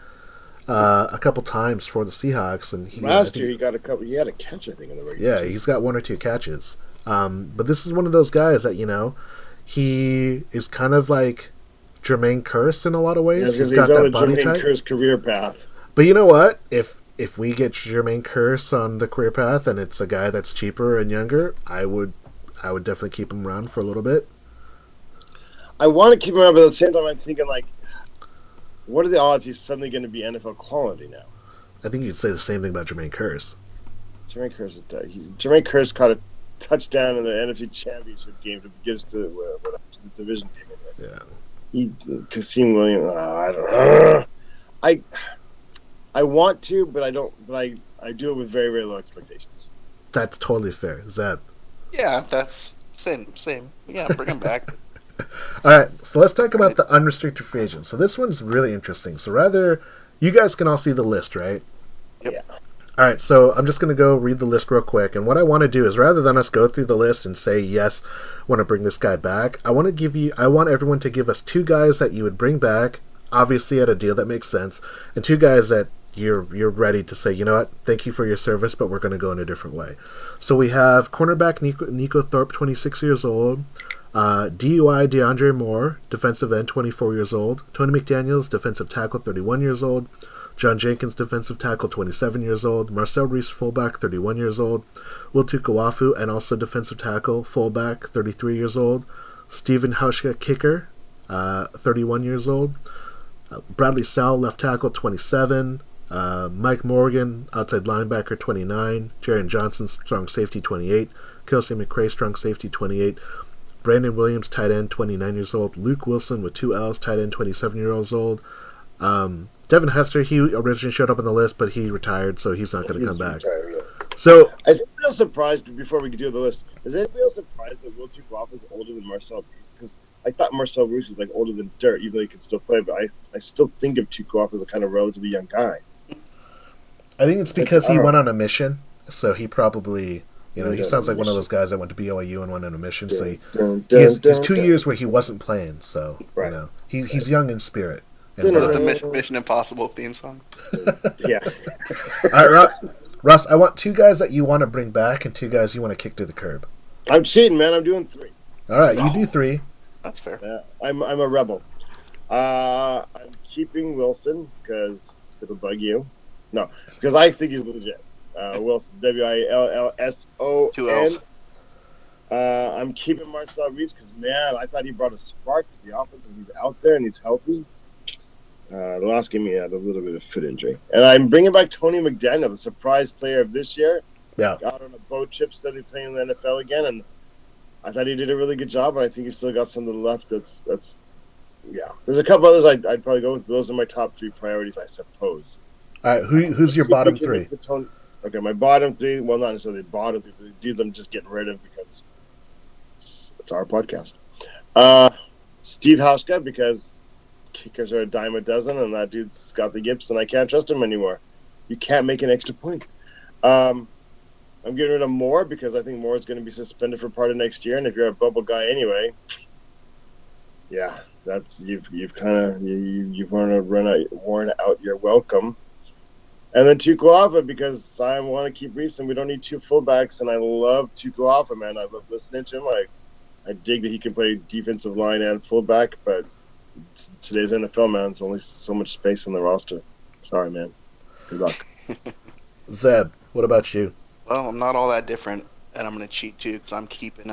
a couple times for the Seahawks, and last year he got a couple. He had a catch, I think, in the regular season. He's got 1 or 2 catches. But this is one of those guys that he is kind of like Jermaine Kearse in a lot of ways. He's got that body type. Jermaine Kearse career path. But you know what? If we get Jermaine Kearse on the career path and it's a guy that's cheaper and younger, I would definitely keep him around for a little bit. I want to keep him around, but at the same time, I'm thinking what are the odds he's suddenly going to be NFL quality now? I think you'd say the same thing about Jermaine Kearse. Jermaine Kearse caught a touchdown in the NFC Championship game to get us to the division game. Yeah. He's Kasim Williams. I don't know. I want to, but I don't. But I do it with very, very low expectations. That's totally fair, Zeb. Yeah, that's same. Yeah, bring him back. All right, so let's talk about the unrestricted free agents. So this one's really interesting. So you guys can all see the list, right? Yep. Yeah. All right, so I'm just going to go read the list real quick. And what I want to do is rather than us go through the list and say, yes, I want to bring this guy back, I want everyone to give us 2 guys that you would bring back, obviously at a deal that makes sense, and 2 guys that you're ready to say, you know what, thank you for your service, but we're going to go in a different way. So we have cornerback Nico Thorpe, 26 years old, DUI DeAndre Moore, defensive end, 24 years old, Tony McDaniels, defensive tackle, 31 years old, John Jenkins, defensive tackle, 27 years old, Marcel Reese, fullback, 31 years old, Will Tukawafu, and also defensive tackle, fullback, 33 years old, Stephen Hauschka, kicker, 31 years old, Bradley Sowell, left tackle, 27, Mike Morgan, outside linebacker, 29. Jaron Johnson, strong safety, 28. Kelsey McRae, strong safety, 28. Brandon Williams, tight end, 29 years old. Luke Wilson with 2 L's, tight end, 27 years old. Devin Hester, he originally showed up on the list, but he retired, so he's not going to come back. Retired, yeah. So I think else surprised, before we do the list, is anybody else surprised that Will Tukoff is older than Marcel Reese? Because I thought Marcel Reese was like older than dirt, even though he could still play, but I still think of Tukoff as a kind of relatively young guy. I think it's because he went on a mission, so he probably, he sounds like one of those guys that went to BYU and went on a mission, so he has 2 years where he wasn't playing, so, right. He's young in spirit. Is that the Mission Impossible theme song? Yeah. All right, Russ, I want 2 guys that you want to bring back and 2 guys you want to kick to the curb. I'm cheating, man. I'm doing 3. All right, you do 3. That's fair. Yeah, I'm a rebel. I'm keeping Wilson because it'll bug you. No, because I think he's legit. Wilson, Willson. 2 L's. I'm keeping Marcel Reese because, man, I thought he brought a spark to the offense and he's out there and he's healthy. The last game he had a little bit of foot injury. And I'm bringing back Tony McDaniel, the surprise player of this year. Yeah. Got on a boat trip, started playing in the NFL again, and I thought he did a really good job, and I think he's still got something left that's yeah. There's a couple others I'd probably go with, but those are my top 3 priorities, I suppose. All right, who's your bottom 3? Okay, my bottom 3, well, not necessarily the bottom 3, but the dudes I'm just getting rid of because it's our podcast. Steve Hauschka, because kickers are a dime a dozen, and that dude's got the yips, and I can't trust him anymore. You can't make an extra point. I'm getting rid of Moore because I think Moore is going to be suspended for part of next year, and if you're a bubble guy anyway, yeah, that's you've worn out your welcome. And then Tuko Alpha because I want to keep Reese, and we don't need 2 fullbacks, and I love Tuko Alpha, man. I love listening to him. I dig that he can play defensive line and fullback, but today's NFL, man, there's only so much space on the roster. Sorry, man. Good luck. Zeb, what about you? Well, I'm not all that different, and I'm going to cheat too because I'm keeping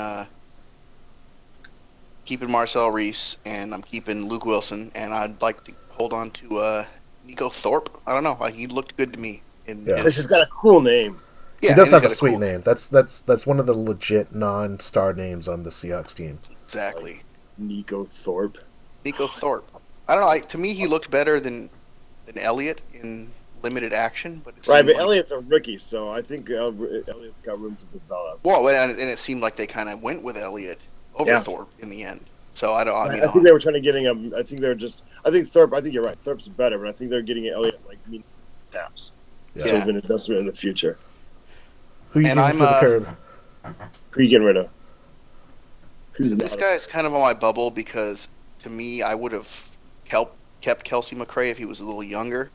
Marcel Reese and I'm keeping Luke Wilson, and I'd like to hold on to Nico Thorpe. I don't know, he looked good to me. This has got a cool name. Yeah, he does have a sweet name. That's one of the legit non-star names on the Seahawks team. Exactly. Nico Thorpe. Nico Thorpe. I don't know. To me, he looked better than Elliott in limited action, but Elliott's a rookie, so I think Elliott's got room to develop. Well, and it seemed like they kind of went with Elliott over Thorpe in the end. So I think they were trying to get him. I think Thorpe. I think you're right. Thorpe's better, but I think they're getting Elliott like taps. Yeah. So it's an investment in the future. Who you getting to the curb? Who you getting rid of? This guy's kind of on my bubble because to me, I would have kept Kelsey McRae if he was a little younger.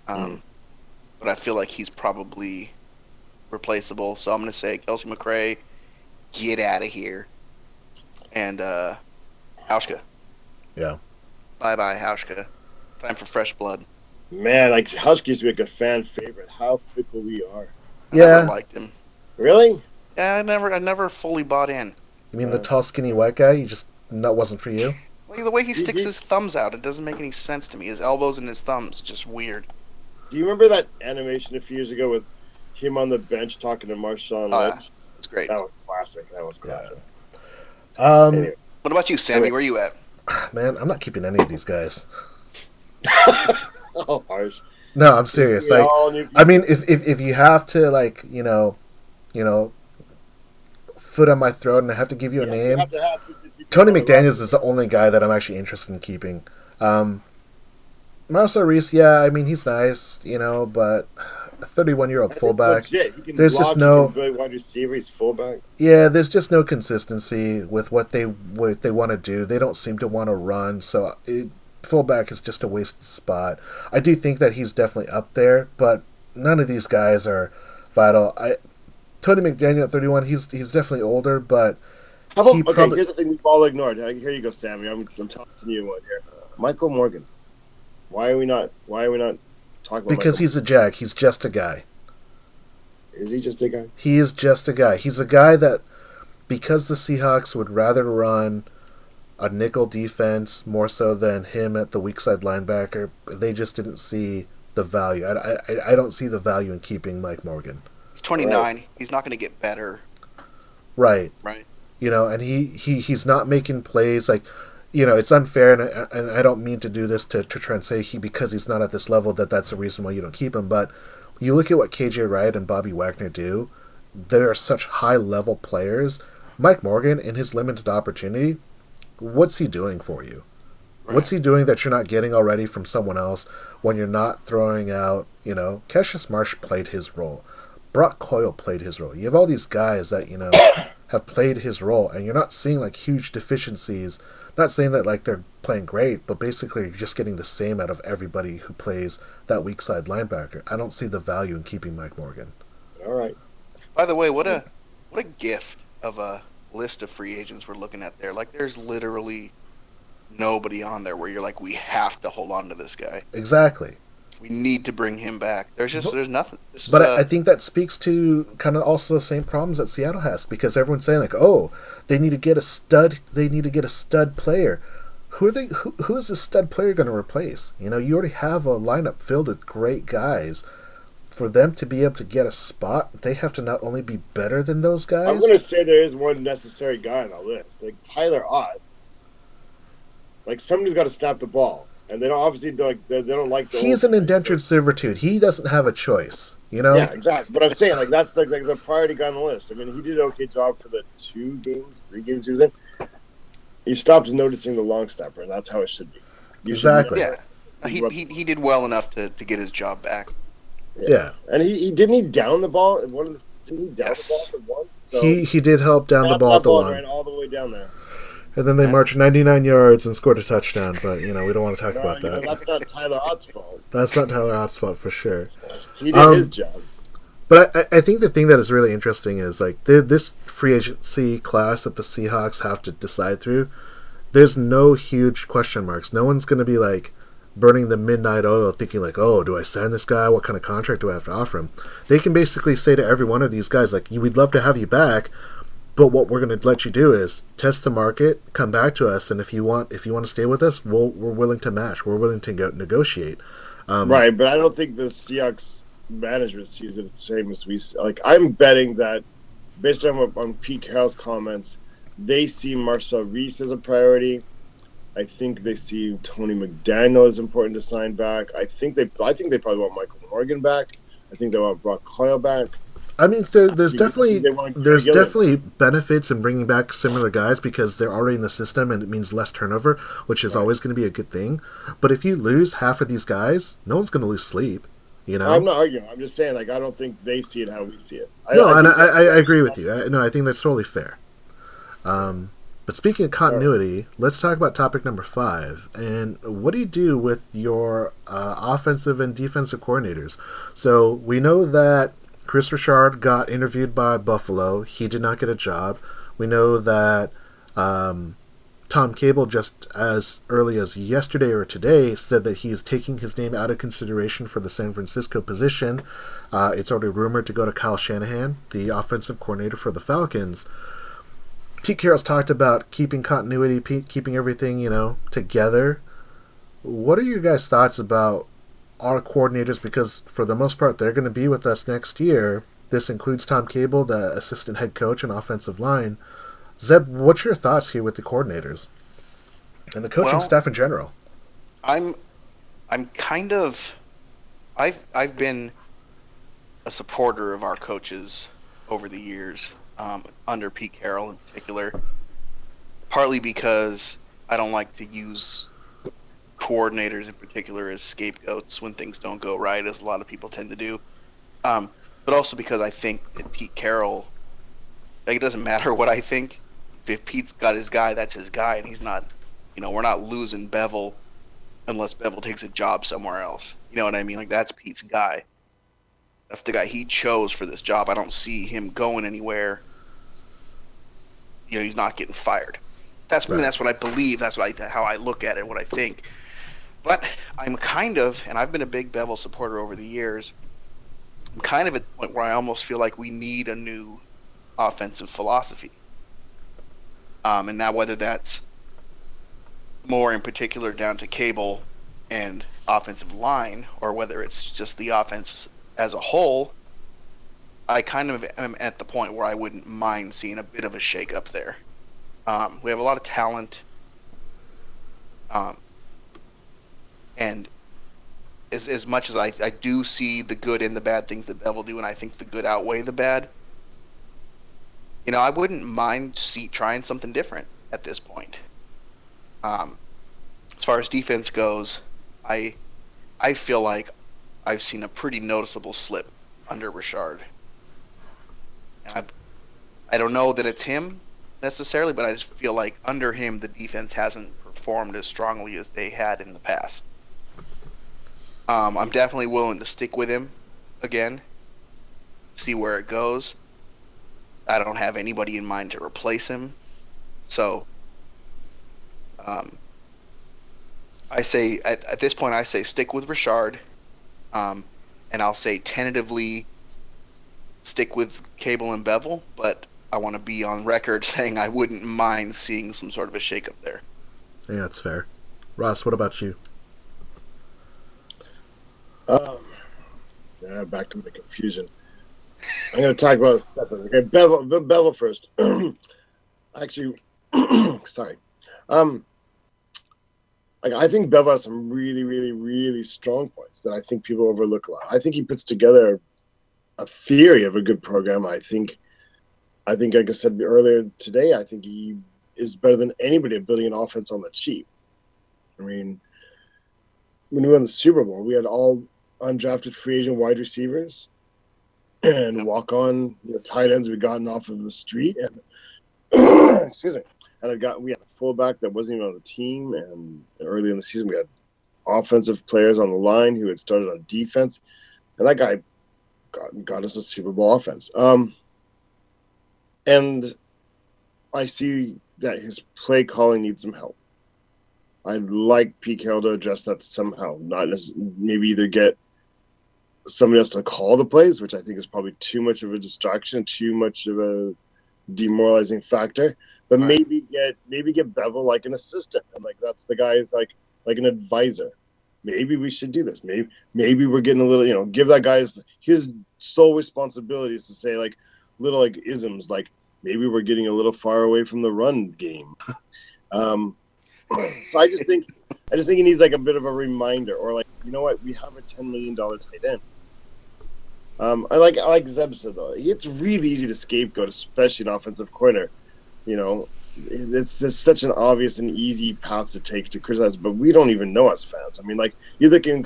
But I feel like he's probably replaceable. So I'm going to say Kelsey McRae, get out of here. And Hauschka. Yeah. Bye-bye, Hauschka. Time for fresh blood. Man, like Hauschka used to be like a fan favorite. How fickle we are. I never liked him. Really? Yeah, I never fully bought in. You mean the tall, skinny white guy? That wasn't for you? Like the way he sticks his thumbs out, it doesn't make any sense to me. His elbows and his thumbs, just weird. Do you remember that animation a few years ago with him on the bench talking to Marshawn Lynch? That's great. That was classic. Yeah. Anyway. What about you, Sammy? Where you at? Man, I'm not keeping any of these guys. Oh, harsh. No, I'm serious. Like, I mean, if you have to, foot on my throat and I have to give you a name, Tony McDaniels is the only guy that I'm actually interested in keeping. Marcel Reese, I mean, he's nice, but a 31-year-old fullback. There's just no wide receiver. He's fullback. Yeah, there's just no consistency with what they want to do. They don't seem to want to run, so fullback is just a wasted spot. I do think that he's definitely up there, but none of these guys are vital. Tony McDaniel at 31, he's definitely older, but here's the thing we've all ignored. Here you go, Sammy. I'm tossing you one here. Michael Morgan. Why are we not talking about because he's a jack. He's just a guy. Is he just a guy? He is just a guy. He's a guy that, because the Seahawks would rather run a nickel defense more so than him at the weak side linebacker, they just didn't see the value. I don't see the value in keeping Mike Morgan. He's 29. Right. He's not going to get better. Right. Right. And he's not making plays like. It's unfair, and I don't mean to do this to try and say because he's not at this level that's the reason why you don't keep him. But you look at what KJ Wright and Bobby Wagner do, there are such high-level players. Mike Morgan, in his limited opportunity, what's he doing for you? What's he doing that you're not getting already from someone else when you're not throwing out, Cassius Marsh played his role. Brock Coyle played his role. You have all these guys that, have played his role, and you're not seeing, like, huge deficiencies. Not saying that, like, they're playing great, but basically you're just getting the same out of everybody who plays that weak side linebacker. I don't see the value in keeping Mike Morgan. All right. By the way, what a gift of a list of free agents we're looking at there. Like, there's literally nobody on there where you're like, we have to hold on to this guy. Exactly. We need to bring him back. There's nothing. But I think that speaks to kind of also the same problems that Seattle has, because everyone's saying, like, oh, they need to get a stud. They need to get a stud player. Who is this stud player going to replace? You already have a lineup filled with great guys. For them to be able to get a spot, they have to not only be better than those guys. I'm going to say there is one necessary guy on the list, like Tyler Ott. Like, somebody's got to snap the ball, and they don't obviously they don't like. He's an indentured servitude. He doesn't have a choice. Yeah, exactly. But I'm saying, like, that's like the priority guy on the list. I mean, he did an okay job for the 3 games he was in. You stopped noticing the long snapper, and that's how it should be. Exactly. Yeah, he did well enough to get his job back. Yeah. And he didn't down the ball. Didn't he down the ball for one? So he did help down the ball at the one. Ran all the way down there. And then they marched 99 yards and scored a touchdown. But, we don't want to talk about that. That's not Tyler Ott's fault. That's not Tyler Ott's fault for sure. He did his job. But I think the thing that is really interesting is, like, this free agency class that the Seahawks have to decide through, there's no huge question marks. No one's going to be, like, burning the midnight oil thinking, like, oh, do I sign this guy? What kind of contract do I have to offer him? They can basically say to every one of these guys, like, we'd love to have you back, but what we're going to let you do is test the market, come back to us, and if you want to stay with us, we're willing to match. We're willing to negotiate. Right, but I don't think the Seahawks management sees it the same as we. Like, I'm betting that, based on Pete Carroll's comments, they see Marcel Reese as a priority. I think they see Tony McDaniel as important to sign back. I think they probably want Michael Morgan back. I think they want Brock Coyle back. I mean, there's definitely benefits in bringing back similar guys because they're already in the system and it means less turnover, which is always going to be a good thing. But if you lose half of these guys, no one's going to lose sleep. I'm not arguing. I'm just saying, like, I don't think they see it how we see it. I agree with you. I think that's totally fair. But speaking of continuity, let's talk about topic number 5. And what do you do with your offensive and defensive coordinators? So we know that Chris Richard got interviewed by Buffalo. He did not get a job. We know that Tom Cable, just as early as yesterday or today, said that he is taking his name out of consideration for the San Francisco position. It's already rumored to go to Kyle Shanahan, the offensive coordinator for the Falcons. Pete Carroll's talked about keeping continuity, keeping everything, together. What are your guys' thoughts about our coordinators? Because for the most part, they're going to be with us next year. This includes Tom Cable, the assistant head coach and offensive line. Zeb, what's your thoughts here with the coordinators and the coaching staff in general? I'm kind of, I've been a supporter of our coaches over the years. Under Pete Carroll in particular, partly because I don't like to use coordinators in particular as scapegoats when things don't go right, as a lot of people tend to do. But also because I think that Pete Carroll, like, it doesn't matter what I think. If Pete's got his guy, that's his guy, and he's not, we're not losing Bevel unless Bevel takes a job somewhere else. You know what I mean? Like, that's Pete's guy. That's the guy he chose for this job. I don't see him going anywhere. He's not getting fired. That's what I believe. That's how I look at it, what I think. But I'm kind of, and I've been a big Bevel supporter over the years, I'm kind of at the point where I almost feel like we need a new offensive philosophy. And now whether that's more in particular down to Cable and offensive line, or whether it's just the offense as a whole, I kind of am at the point where I wouldn't mind seeing a bit of a shake-up there. We have a lot of talent, and as much as I do see the good and the bad things that Bevel do, and I think the good outweigh the bad, I wouldn't mind trying something different at this point. As far as defense goes, I feel like I've seen a pretty noticeable slip under Richard. And I don't know that it's him necessarily, but I just feel like under him the defense hasn't performed as strongly as they had in the past. I'm definitely willing to stick with him again, see where it goes. I don't have anybody in mind to replace him, so I say at this point I say stick with Richard, and I'll say tentatively stick with Cable and Bevel, but I want to be on record saying I wouldn't mind seeing some sort of a shakeup there. Yeah, that's fair. Ross, what about you? Back to the confusion. I'm going to talk about it separately. Okay, Bevel first. Actually, sorry. I think Bevel has some really, really, really strong points that I think people overlook a lot. I think he puts together a theory of a good program. I think, like I said earlier today, I think he is better than anybody at building an offense on the cheap. I mean, when we won the Super Bowl, we had all undrafted free agent wide receivers and walk-on tight ends we'd gotten off of the street, and excuse me, and we had a fullback that wasn't even on the team, and early in the season we had offensive players on the line who had started on defense, and that guy got us a Super Bowl offense. And I see that his play calling needs some help. I'd like Pete Carroll to address that somehow, not maybe either get somebody else to call the plays, which I think is probably too much of a distraction, too much of a demoralizing factor. But maybe get Bevel like an assistant, and like that's the guy is like an advisor. Maybe we should do this. Maybe we're getting a little, give that guy his sole responsibility is to say like little like isms, like maybe we're getting a little far away from the run game. So I just think he needs like a bit of a reminder, or like, you know what, we have a $10 million tight end. I like Zeb said though, it's really easy to scapegoat, especially an offensive corner. It's just such an obvious and easy path to take to criticize, but we don't even know as fans. I mean, like you're looking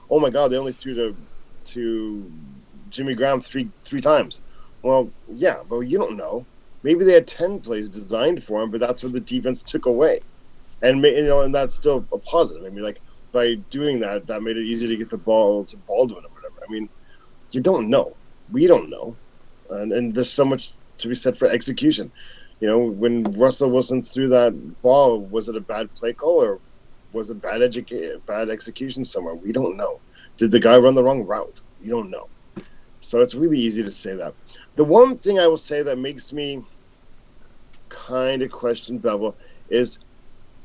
oh my god, they only threw to Jimmy Graham three times. Well, yeah, but you don't know. Maybe they had 10 plays designed for him, but that's what the defense took away. And and that's still a positive. I mean, like by doing that made it easier to get the ball to Baldwin or whatever. I mean, you don't know. We don't know, and there's so much to be said for execution. When Russell Wilson threw that ball, was it a bad play call or was it bad execution somewhere? We don't know. Did the guy run the wrong route? We don't know. So it's really easy to say that. The one thing I will say that makes me kind of question Bevel is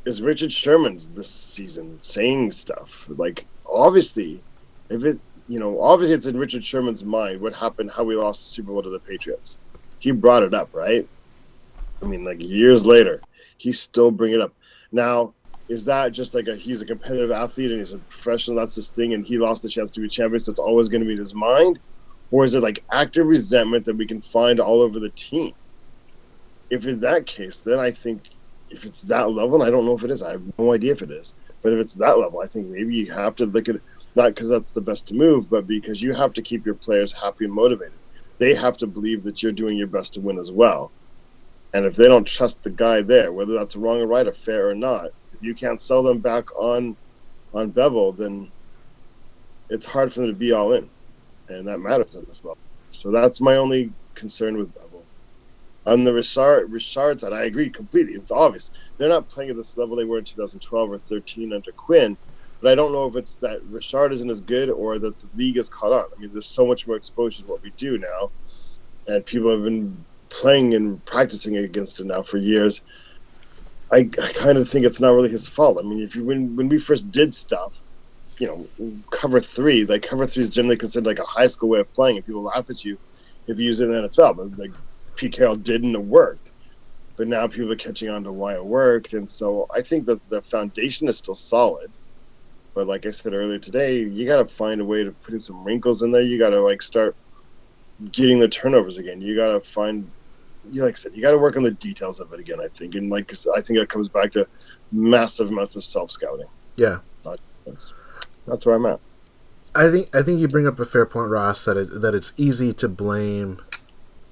Richard Sherman's this season saying stuff like obviously it's in Richard Sherman's mind what happened, how we lost the Super Bowl to the Patriots. He brought it up, right? I mean, like years later, he's still bringing it up. Now, is that just like he's a competitive athlete and he's a professional, that's his thing, and he lost the chance to be champion, so it's always going to be in his mind? Or is it like active resentment that we can find all over the team? If in that case, then I think if it's that level, and I don't know if it is, I have no idea if it is, but if it's that level, I think maybe you have to look at it, not because that's the best to move, but because you have to keep your players happy and motivated. They have to believe that you're doing your best to win as well. And if they don't trust the guy there, whether that's wrong or right or fair or not, if you can't sell them back on Bevel, then it's hard for them to be all in. And that matters at this level. So that's my only concern with Bevel. On the Richard side, I agree completely. It's obvious. They're not playing at this level they were in 2012 or 13 under Quinn. But I don't know if it's that Richard isn't as good or that the league is caught up. I mean, there's so much more exposure to what we do now. And people have been playing and practicing against it now for years. I kind of think it's not really his fault. I mean, when we first did stuff, cover three is generally considered like a high school way of playing, and people laugh at you if you use it in the NFL. But like Pete Carroll did and it worked. But now people are catching on to why it worked, and so I think that the foundation is still solid. But like I said earlier today, you got to find a way to put in some wrinkles in there. You got to start getting the turnovers again. You got to find like I said, you got to work on the details of it again. I think, and like I think it comes back to massive self scouting. Yeah, that's where I'm at. I think you bring up a fair point, Ross. That it's easy to blame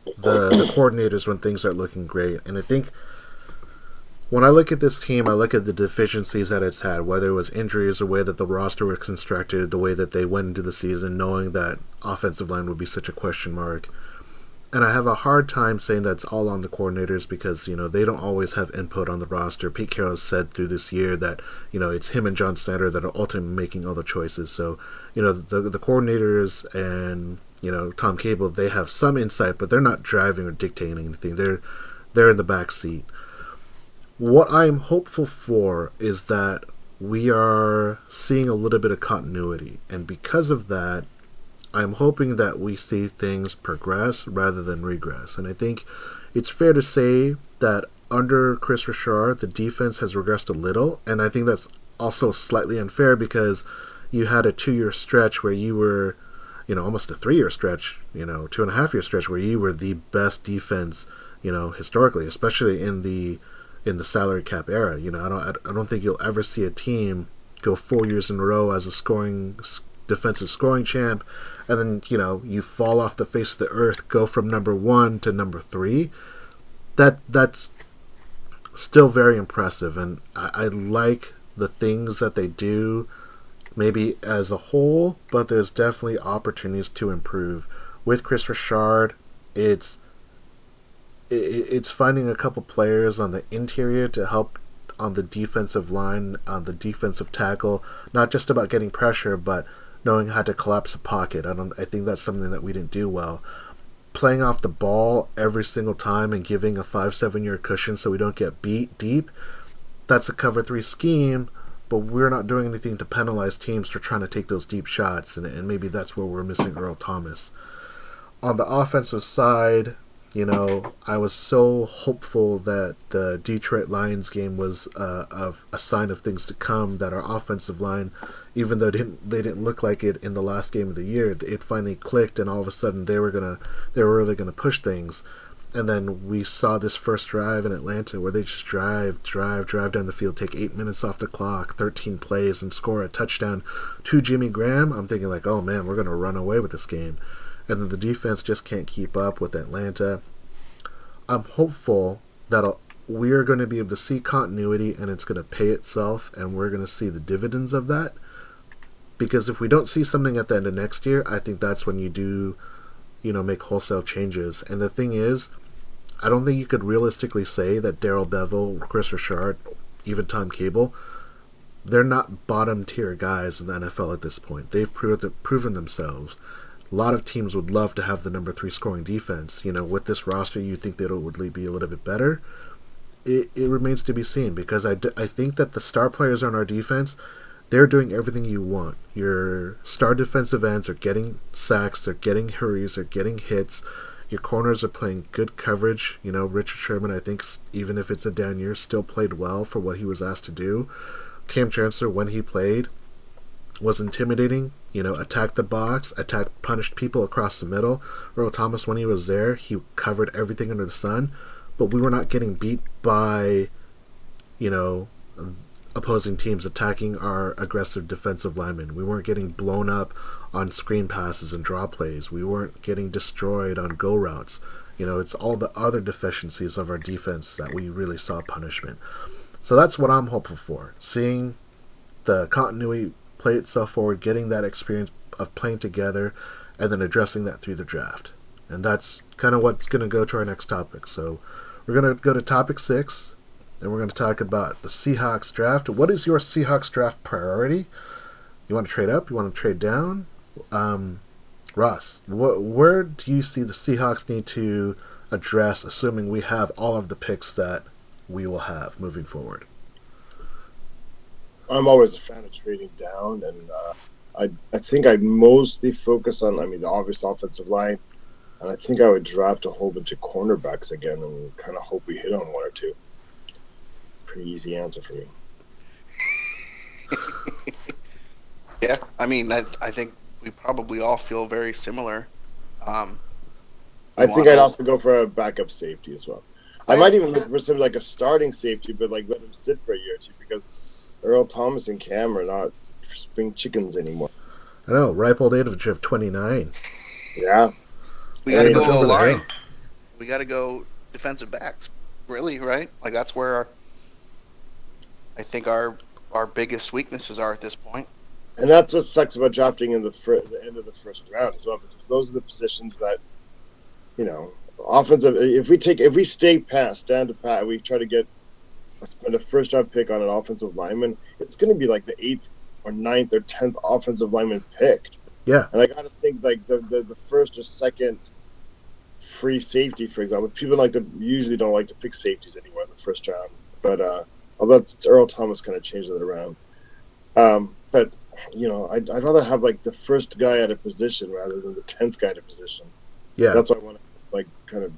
the coordinators when things aren't looking great, and I think when I look at this team, I look at the deficiencies that it's had, whether it was injuries, the way that the roster was constructed, the way that they went into the season, knowing that offensive line would be such a question mark. And I have a hard time saying that's all on the coordinators because, they don't always have input on the roster. Pete Carroll said through this year that, it's him and John Snyder that are ultimately making all the choices. So, the coordinators and, Tom Cable, they have some insight, but they're not driving or dictating anything. They're in the back seat. What I'm hopeful for is that we are seeing a little bit of continuity. And because of that, I'm hoping that we see things progress rather than regress. And I think it's fair to say that under Chris Richard, the defense has regressed a little. And I think that's also slightly unfair because you had a 2-year stretch where you were, almost a 3-year stretch, 2.5-year stretch where you were the best defense, historically, especially in the salary cap era. I don't think you'll ever see a team go 4 years in a row as a defensive scoring champ, and then you fall off the face of the earth, go from number 1 to number 3. That's still very impressive, and I like the things that they do, maybe as a whole, but there's definitely opportunities to improve. With Chris Richard, it's finding a couple players on the interior to help on the defensive line, on the defensive tackle, not just about getting pressure, but knowing how to collapse a pocket. I think that's something that we didn't do well. Playing off the ball every single time and giving a 5-7 year cushion so we don't get beat deep, that's a cover 3 scheme, but we're not doing anything to penalize teams for trying to take those deep shots, and maybe that's where we're missing Earl Thomas. On the offensive side, I was so hopeful that the Detroit Lions game was a sign of things to come, that our offensive line, even though they didn't look like it in the last game of the year, it finally clicked, and all of a sudden they were really gonna push things. And then we saw this first drive in Atlanta where they just drive down the field, take 8 minutes off the clock, 13 plays, and score a touchdown to Jimmy Graham. I'm thinking like, oh man, we're gonna run away with this game. And then the defense just can't keep up with Atlanta. I'm hopeful that we're going to be able to see continuity and it's going to pay itself and we're going to see the dividends of that. Because if we don't see something at the end of next year, I think that's when you do, make wholesale changes. And the thing is, I don't think you could realistically say that Darrell Bevell, Chris Richard, even Tom Cable, they're not bottom tier guys in the NFL at this point. They've proven themselves. A lot of teams would love to have the number 3 scoring defense. With this roster, you think that it would be a little bit better. It remains to be seen because I think that the star players on our defense, they're doing everything you want. Your star defensive ends are getting sacks, they're getting hurries, they're getting hits. Your corners are playing good coverage. Richard Sherman, I think, even if it's a down year, still played well for what he was asked to do. Cam Chancellor, when he played, was intimidating, attacked the box, punished people across the middle. Earl Thomas, when he was there, he covered everything under the sun, but we were not getting beat by, opposing teams attacking our aggressive defensive linemen. We weren't getting blown up on screen passes and draw plays. We weren't getting destroyed on go routes. It's all the other deficiencies of our defense that we really saw punishment. So that's what I'm hopeful for, seeing the continuity play itself forward, getting that experience of playing together, and then addressing that through the draft. And that's kind of what's going to go to our next topic. So we're going to go to topic 6, and we're going to talk about the Seahawks draft. What is your Seahawks draft priority? You want to trade up? You want to trade down? Ross, where do you see the Seahawks need to address, assuming we have all of the picks that we will have moving forward? I'm always a fan of trading down, and I think I'd mostly focus on, the obvious offensive line, and I think I would draft a whole bunch of cornerbacks again and kind of hope we hit on one or two. Pretty easy answer for me. Yeah, I think we probably all feel very similar. I think I'd also go for a backup safety as well. I might even look for something like a starting safety, but like let him sit for a year or two, because Earl Thomas and Cam are not spring chickens anymore. I know, ripe old age of 29. Yeah. We got to go O-line. We got to go defensive backs. Really, right? Like that's where I think our biggest weaknesses are at this point. And that's what sucks about drafting in the end of the first round as well, because those are the positions that, you know, offensive. If we stand to pat, we try to spend a first round pick on an offensive lineman, it's going to be like the 8th or 9th or 10th offensive lineman picked. Yeah. And I got to think like the first or second free safety, for example. People usually don't like to pick safeties anymore in the first round, but although Earl Thomas kind of changed that around. But you know, I'd rather have like the first guy at a position rather than the 10th guy at a position. Yeah, that's why I want to like kind of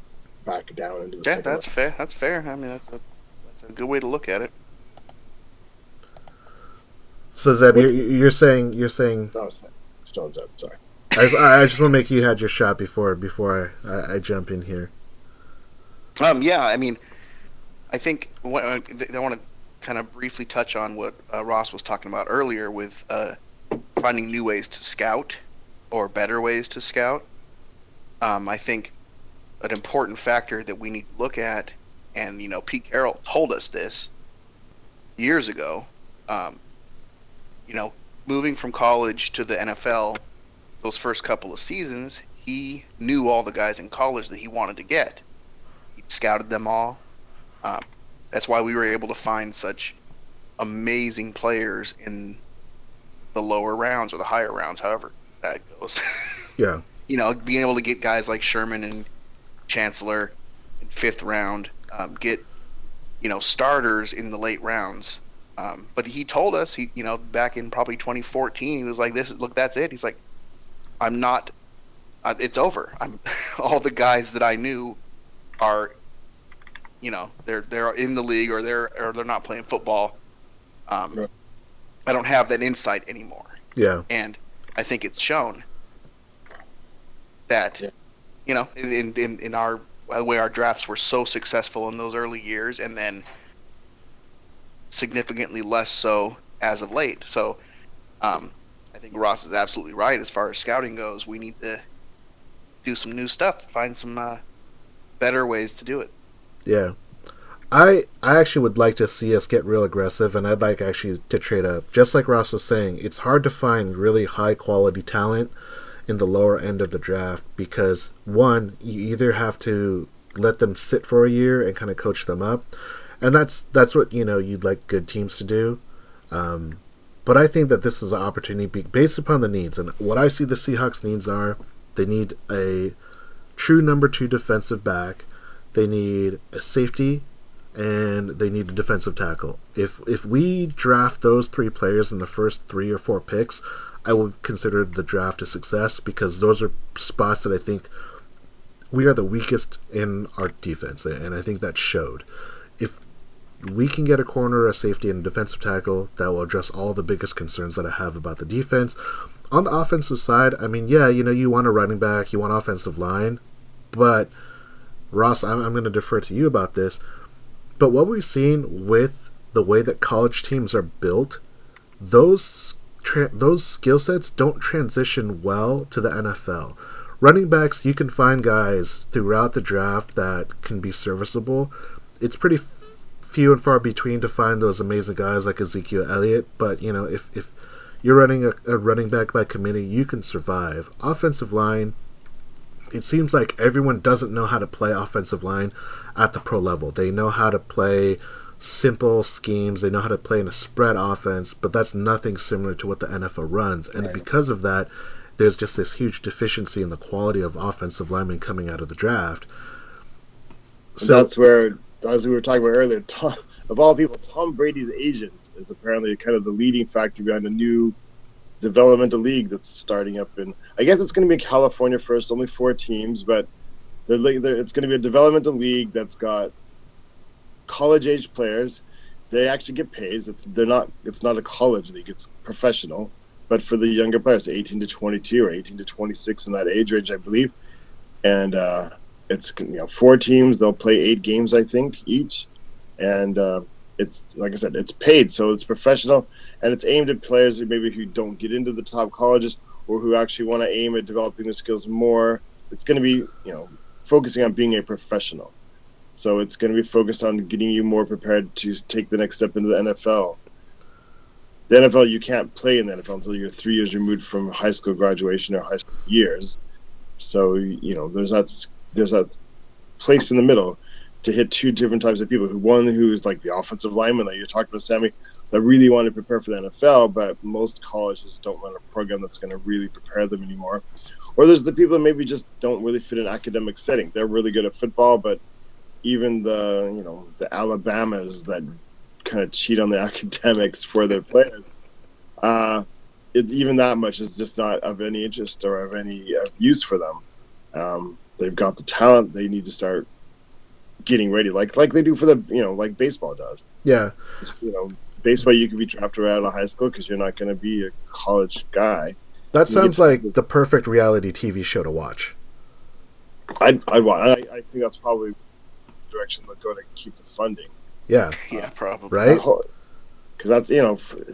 back down into the second that's round. Fair. That's fair. I mean, that's a good way to look at it. So Zeb, you're saying. No, still on Zeb. Sorry. I just want to make you had your shot before I jump in here. Yeah, I mean, I think I want to kind of briefly touch on what Ross was talking about earlier with finding new ways to scout or better ways to scout. I think an important factor that we need to look at, and you know, Pete Carroll told us this years ago. You know, moving from college to the NFL, those first couple of seasons, he knew all the guys in college that he wanted to get. He scouted them all. That's why we were able to find such amazing players in the lower rounds or the higher rounds, however that goes. Yeah. You know, being able to get guys like Sherman and Chancellor in 5th round, get, you know, starters in the late rounds. But he told us, you know, back in probably 2014, he was like, that's it. He's like, I'm not, it's over. All the guys that I knew are, you know, they're in the league or they're not playing football. Right. I don't have that insight anymore. Yeah. And I think it's shown that, you know, in our the way our drafts were so successful in those early years, and then significantly less so as of late. So I think Ross is absolutely right as far as scouting goes. We need to do some new stuff, find some better ways to do it. Yeah. I actually would like to see us get real aggressive, and I'd like actually to trade up. Just like Ross was saying, it's hard to find really high-quality talent in the lower end of the draft because, one, you either have to let them sit for a year and kind of coach them up, and that's what, you know, you'd like good teams to do. But I think that this is an opportunity based upon the needs, and what I see the Seahawks' needs are, they need a true number 2 defensive back, they need a safety, and they need a defensive tackle. If we draft those 3 players in the first 3 or 4 picks, I would consider the draft a success because those are spots that I think we are the weakest in our defense, and I think that showed. If we can get a corner, a safety, and a defensive tackle, that will address all the biggest concerns that I have about the defense. On the offensive side, I mean, yeah, you know, you want a running back, you want offensive line, but Ross, I'm going to defer to you about this. But what we've seen with the way that college teams are built, those skill sets don't transition well to the NFL. Running backs, you can find guys throughout the draft that can be serviceable. It's pretty few and far between to find those amazing guys like Ezekiel Elliott, but you know, if you're running a running back by committee, you can survive. Offensive line, it seems like everyone doesn't know how to play offensive line at the pro level. They know how to play simple schemes. They know how to play in a spread offense, but that's nothing similar to what the NFL runs. And right. Because of that, there's just this huge deficiency in the quality of offensive linemen coming out of the draft. So that's where, as we were talking about earlier, of all people, Tom Brady's agent is apparently kind of the leading factor behind a new developmental league that's starting up in, I guess it's going to be California first, only 4 teams, but it's going to be a developmental league that's got college-age players. They actually get paid. It's not a college league. It's professional. But for the younger players, 18 to 22 or 18 to 26 in that age range, I believe. And it's 4 teams. They'll play 8 games, I think, each, and it's like I said, it's paid, so it's professional, and it's aimed at players who don't get into the top colleges or who actually want to aim at developing their skills more. It's going to be focusing on being a professional. So it's going to be focused on getting you more prepared to take the next step into the NFL. The NFL, you can't play in the NFL until you're 3 years removed from high school graduation or high school years. So there's that place in the middle to hit 2 different types of people. One who's like the offensive lineman that you're talking about, Sammy, that really want to prepare for the NFL, but most colleges don't run a program that's going to really prepare them anymore. Or there's the people that maybe just don't really fit an academic setting. They're really good at football, but even the Alabamas that kind of cheat on the academics for their players, even that much is just not of any interest or of any use for them. They've got the talent. They need to start getting ready, like they do for like baseball does. Yeah. Baseball, you can be drafted right out of high school because you're not going to be a college guy. That sounds like the perfect reality TV show to watch. I think that's probably the direction they'll go to keep the funding. Yeah. Yeah, probably. Right? Because that's,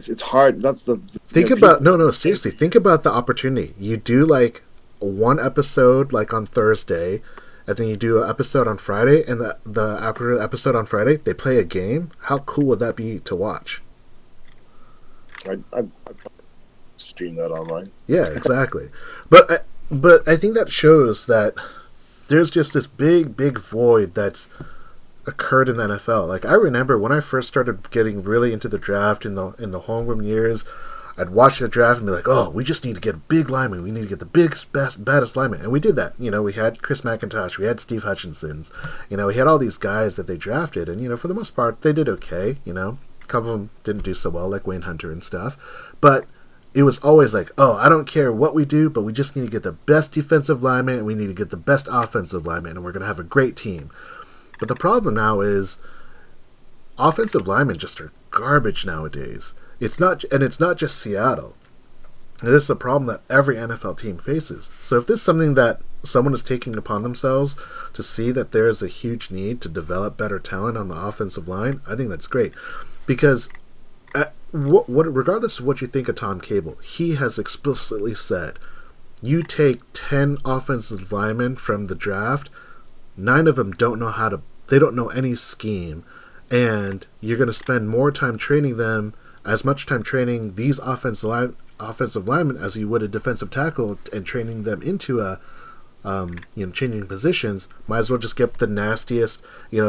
it's hard. That's Think about, seriously, think about the opportunity. You do like one episode like on Thursday, and then you do an episode on Friday, and the after episode on Friday, they play a game. How cool would that be to watch? I'd stream that online. Yeah, exactly. But I think that shows that there's just this big void that's occurred in the NFL. Like, I remember when I first started getting really into the draft in the homeroom years, I'd watch the draft and be like, oh, we just need to get a big lineman. We need to get the biggest, baddest lineman. And we did that. We had Chris McIntosh. We had Steve Hutchinson's. We had all these guys that they drafted. And, for the most part, they did okay. A couple of them didn't do so well, like Wayne Hunter and stuff. But it was always like, oh, I don't care what we do, but we just need to get the best defensive lineman and we need to get the best offensive lineman, and we're going to have a great team. But the problem now is offensive linemen just are garbage nowadays. It's not just Seattle. It is a problem that every NFL team faces. So if this is something that someone is taking upon themselves to see that there is a huge need to develop better talent on the offensive line, I think that's great. Because regardless of what you think of Tom Cable, he has explicitly said, you take 10 offensive linemen from the draft, 9 of them don't know any scheme, and you're going to spend more time training them, as much time training these offensive linemen as you would a defensive tackle, and training them into changing positions. Might as well just get the nastiest,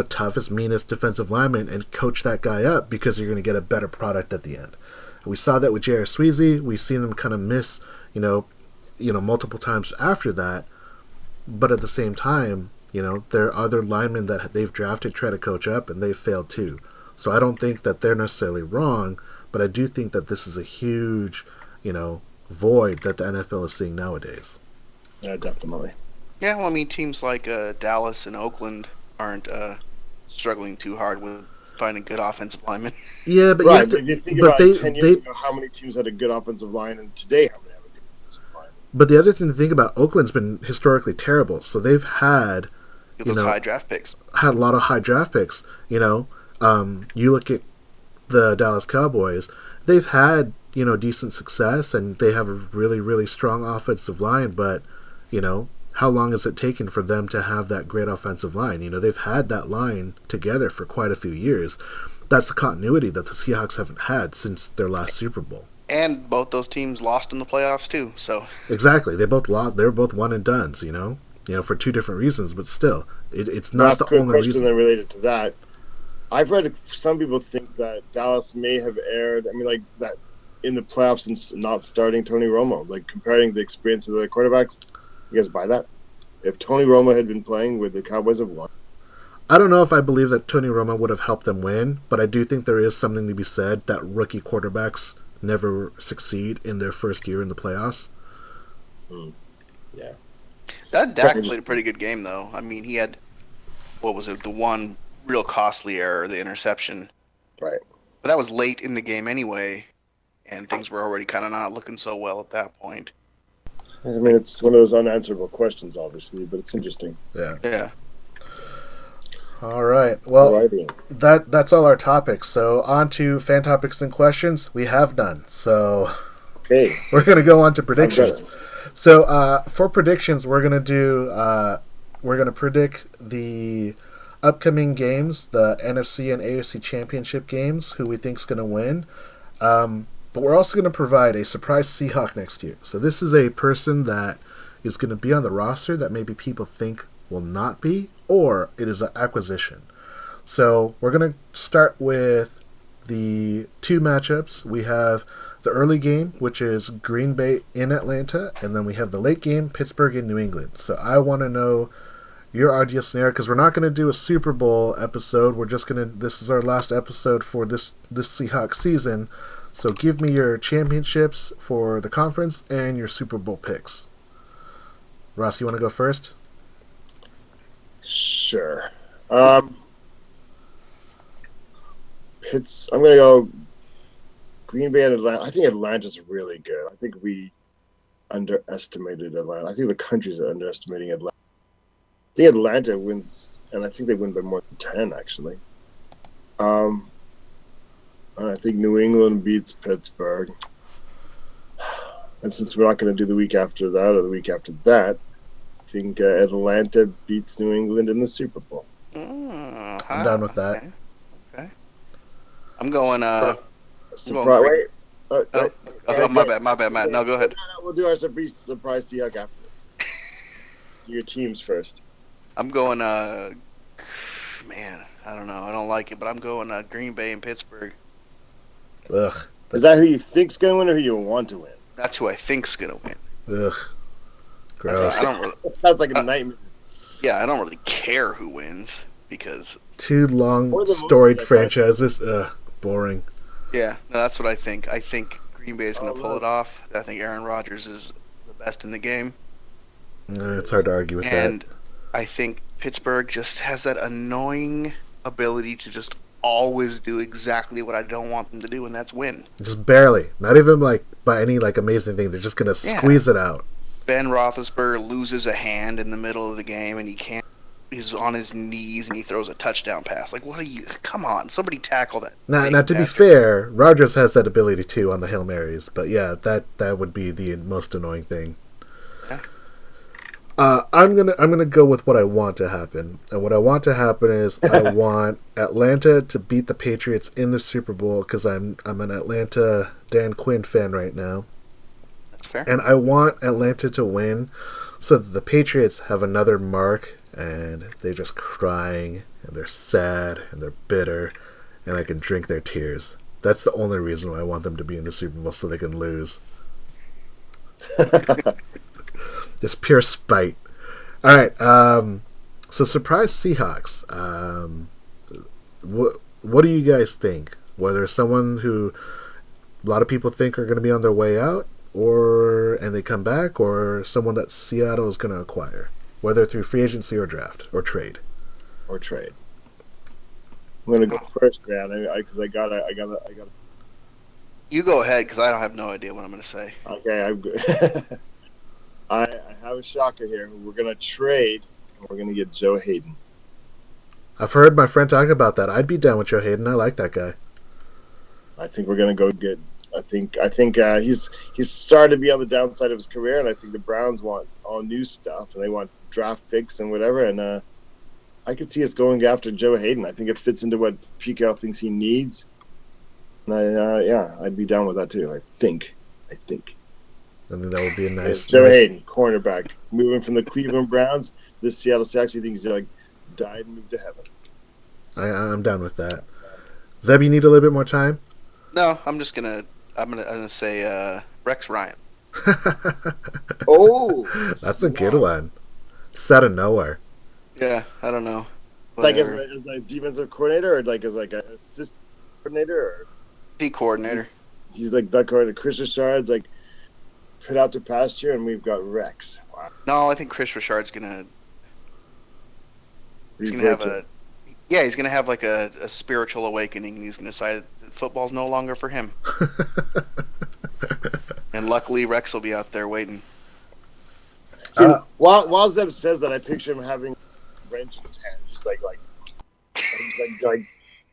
toughest, meanest defensive lineman and coach that guy up, because you're going to get a better product at the end. We saw that with J.R. Sweezy. We've seen him kind of miss, multiple times after that. But at the same time, there are other linemen that they've drafted try to coach up, and they've failed too. So I don't think that they're necessarily wrong, but I do think that this is a huge, void that the NFL is seeing nowadays. Yeah, definitely. Yeah, well, I mean, teams like Dallas and Oakland aren't struggling too hard with finding good offensive linemen. Yeah, but right, you think about 10 years ago, how many teams had a good offensive line, and today how many have a good offensive line? But the other thing to think about, Oakland's been historically terrible, so they've had high draft picks. Had a lot of high draft picks. You look at the Dallas Cowboys; they've had decent success, and they have a really, really strong offensive line. But how long has it taken for them to have that great offensive line? They've had that line together for quite a few years. That's the continuity that the Seahawks haven't had since their last Super Bowl. And both those teams lost in the playoffs too. So exactly, they both lost. They were both one and dones. For 2 different reasons, but still, it's not the only reason. Then related to that, I've read some people think that Dallas may have erred. I mean, like that in the playoffs and not starting Tony Romo, like comparing the experience of the quarterbacks. You guys buy that? If Tony Romo had been playing, would the Cowboys have won? I don't know if I believe that Tony Romo would have helped them win, but I do think there is something to be said that rookie quarterbacks never succeed in their first year in the playoffs. Yeah. That Dak played a pretty good game, though. I mean, he had, the one real costly error, the interception. Right. But that was late in the game anyway, and things were already kind of not looking so well at that point. I mean, it's one of those unanswerable questions, obviously, but it's interesting. Yeah. Yeah. All right. Well, Alrighty. that's all our topics. So on to fan topics and questions. We have none. So Okay. we're gonna go on to predictions. I've got it. So for predictions, we're gonna predict the upcoming games, the NFC and AFC championship games, who we think's gonna win. But we're also gonna provide a surprise Seahawk next year. So this is a person that is gonna be on the roster that maybe people think will not be, or it is an acquisition. So we're going to start with the two matchups. We have the early game, which is Green Bay in Atlanta, and then we have the late game, Pittsburgh in New England. So I want to know your ideal scenario, because we're not going to do a Super Bowl episode. We're just going to, this is our last episode for this Seahawks season. So give me your championships for the conference and your Super Bowl picks. Ross, you want to go first? Sure. I'm going to go Green Bay and Atlanta. I think Atlanta's really good. I think we underestimated Atlanta. I think the country's underestimating Atlanta. I think Atlanta wins, and I think they win by more than 10, actually. And I think New England beats Pittsburgh. And since we're not going to do the week after that or the week after that, I think Atlanta beats New England in the Super Bowl. I'm done with that. Okay. I'm going. Surprise! Wait. My bad, Matt. No, go ahead. No, we'll do our surprise Seahawks afterwards. Do your teams first. I'm going. Man, I don't know. I don't like it, but I'm going Green Bay and Pittsburgh. Ugh. Is that who you think's going to win or who you want to win? That's who I think's gonna win. Ugh. Gross. I don't really. Sounds like a nightmare. Yeah, I don't really care who wins because. Two long storied franchises. Ugh. Boring. Yeah, no, that's what I think. I think Green Bay is going to pull it off. I think Aaron Rodgers is the best in the game. It's hard to argue with And that. I think Pittsburgh just has that annoying ability to just always do exactly what I don't want them to do, and that's win. Just barely. Not even like by any like amazing thing. They're just gonna squeeze it out. Ben Roethlisberger loses a hand in the middle of the game, and he can't. He's on his knees, and he throws a touchdown pass. Like, what are you? Come on, somebody tackle that. Now to be fair, Rodgers has that ability too on the Hail Marys. But yeah, that would be the most annoying thing. Yeah. I'm gonna go with what I want to happen, and what I want to happen is I want Atlanta to beat the Patriots in the Super Bowl because I'm an Atlanta Dan Quinn fan right now. That's fair. And I want Atlanta to win so that the Patriots have another mark and they're just crying and they're sad and they're bitter and I can drink their tears. That's the only reason why I want them to be in the Super Bowl, so they can lose. Just pure spite. All right. So surprise Seahawks. What do you guys think? Whether someone who a lot of people think are going to be on their way out, and they come back, or someone that Seattle is going to acquire, whether through free agency or draft or trade. Or trade. I'm gonna go first, man, because I got. You go ahead, because I don't have no idea what I'm going to say. Okay, I'm good. I have a shocker here. We're gonna trade, and we're gonna get Joe Hayden. I've heard my friend talk about that. I'd be down with Joe Hayden. I like that guy. I think we're gonna go get. I think he's started to be on the downside of his career, and I think the Browns want all new stuff, and they want draft picks and whatever. And I could see us going after Joe Hayden. I think it fits into what PKL thinks he needs. And I'd be down with that too. I think. I think that would be a nice. Joe Hayden, cornerback, moving from the Cleveland Browns to the Seattle Seahawks. He thinks he died and moved to heaven. I'm down with that. Zeb, you need a little bit more time. No, I'm gonna say Rex Ryan. Oh, that's a good one. Just out of nowhere. Yeah, I don't know. Like as a defensive coordinator, or as an assistant coordinator, or D coordinator. He's like that coordinator. Chris Richard's put out to pasture, and we've got Rex. Wow. No, I think Chris Richard's gonna. He's gonna have he's gonna have a spiritual awakening. And he's gonna decide that football's no longer for him. And luckily, Rex will be out there waiting. See, while Zeb says that, I picture him having a wrench in his hand, just like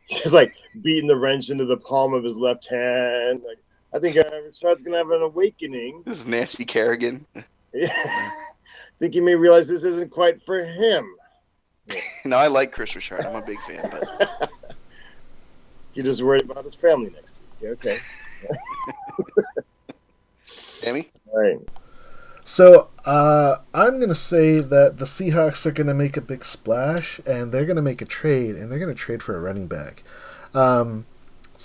just like beating the wrench into the palm of his left hand. Like, I think Rashad's gonna have an awakening. This is Nancy Kerrigan. Yeah. I think he may realize this isn't quite for him. No, I like Chris Richard. I'm a big fan, but You're just worried about his family next week. Okay. Sammy? All right. So I'm going to say that the Seahawks are going to make a big splash, and they're going to make a trade, and they're going to trade for a running back. So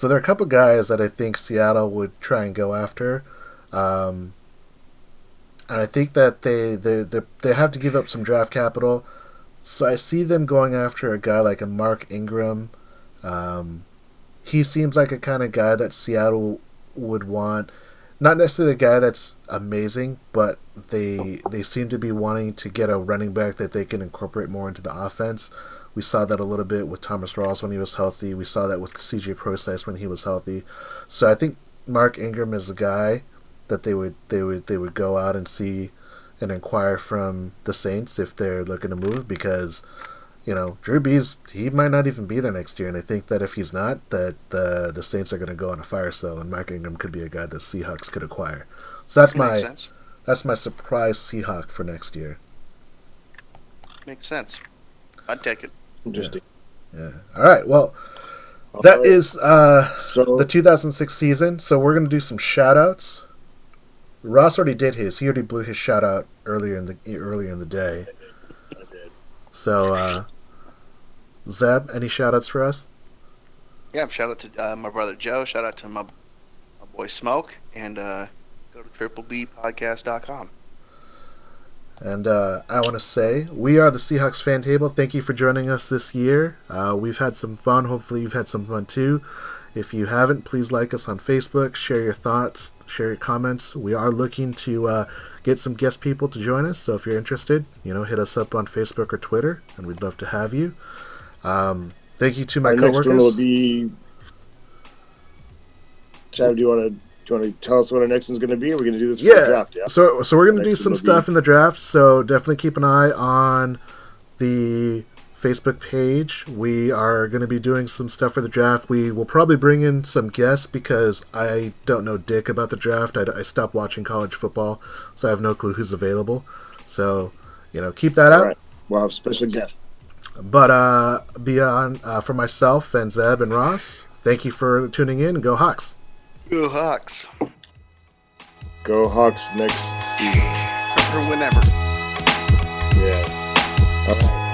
there are a couple guys that I think Seattle would try and go after. And I think that they have to give up some draft capital. So I see them going after a guy like a Mark Ingram. He seems like a kind of guy that Seattle would want. Not necessarily a guy that's amazing, but they seem to be wanting to get a running back that they can incorporate more into the offense. We saw that a little bit with Thomas Rawls when he was healthy. We saw that with CJ Process when he was healthy. So I think Mark Ingram is a guy that they would go out and see and inquire from the Saints if they're looking to move, because Drew Brees, he might not even be there next year, and I think that if he's not, that the Saints are going to go on a fire sale, and Mark Ingram could be a guy that Seahawks could acquire. So that's my surprise Seahawk for next year. Makes sense. I'd take it. Interesting. Yeah. All right. Well, that is the 2006 season. So we're going to do some shout-outs. Ross already did his. He already blew his shout-out earlier in the day. I did. So, Zeb, any shout-outs for us? Yeah, shout out to my brother Joe. Shout out to my boy Smoke. And go to triplebpodcast.com. And I want to say, we are the Seahawks FanTable. Thank you for joining us this year. We've had some fun. Hopefully you've had some fun too. If you haven't, please like us on Facebook. Share your thoughts. Share your comments. We are looking to get some guest people to join us. So if you're interested, hit us up on Facebook or Twitter, and we'd love to have you. Thank you to my coworkers. Next one will be... Chad, do you want to tell us what our next one's going to be? Or we're going to do this for the draft, yeah? So we're going to do some stuff in the draft, so definitely keep an eye on the Facebook page. We are going to be doing some stuff for the draft. We will probably bring in some guests because I don't know dick about the draft. I stopped watching college football, so I have no clue who's available. So, keep that out. Right. We'll have special guests. But for myself and Zeb and Ross, thank you for tuning in, and go Hawks. Go Hawks. Go Hawks next season. Or whenever. Yeah. All right.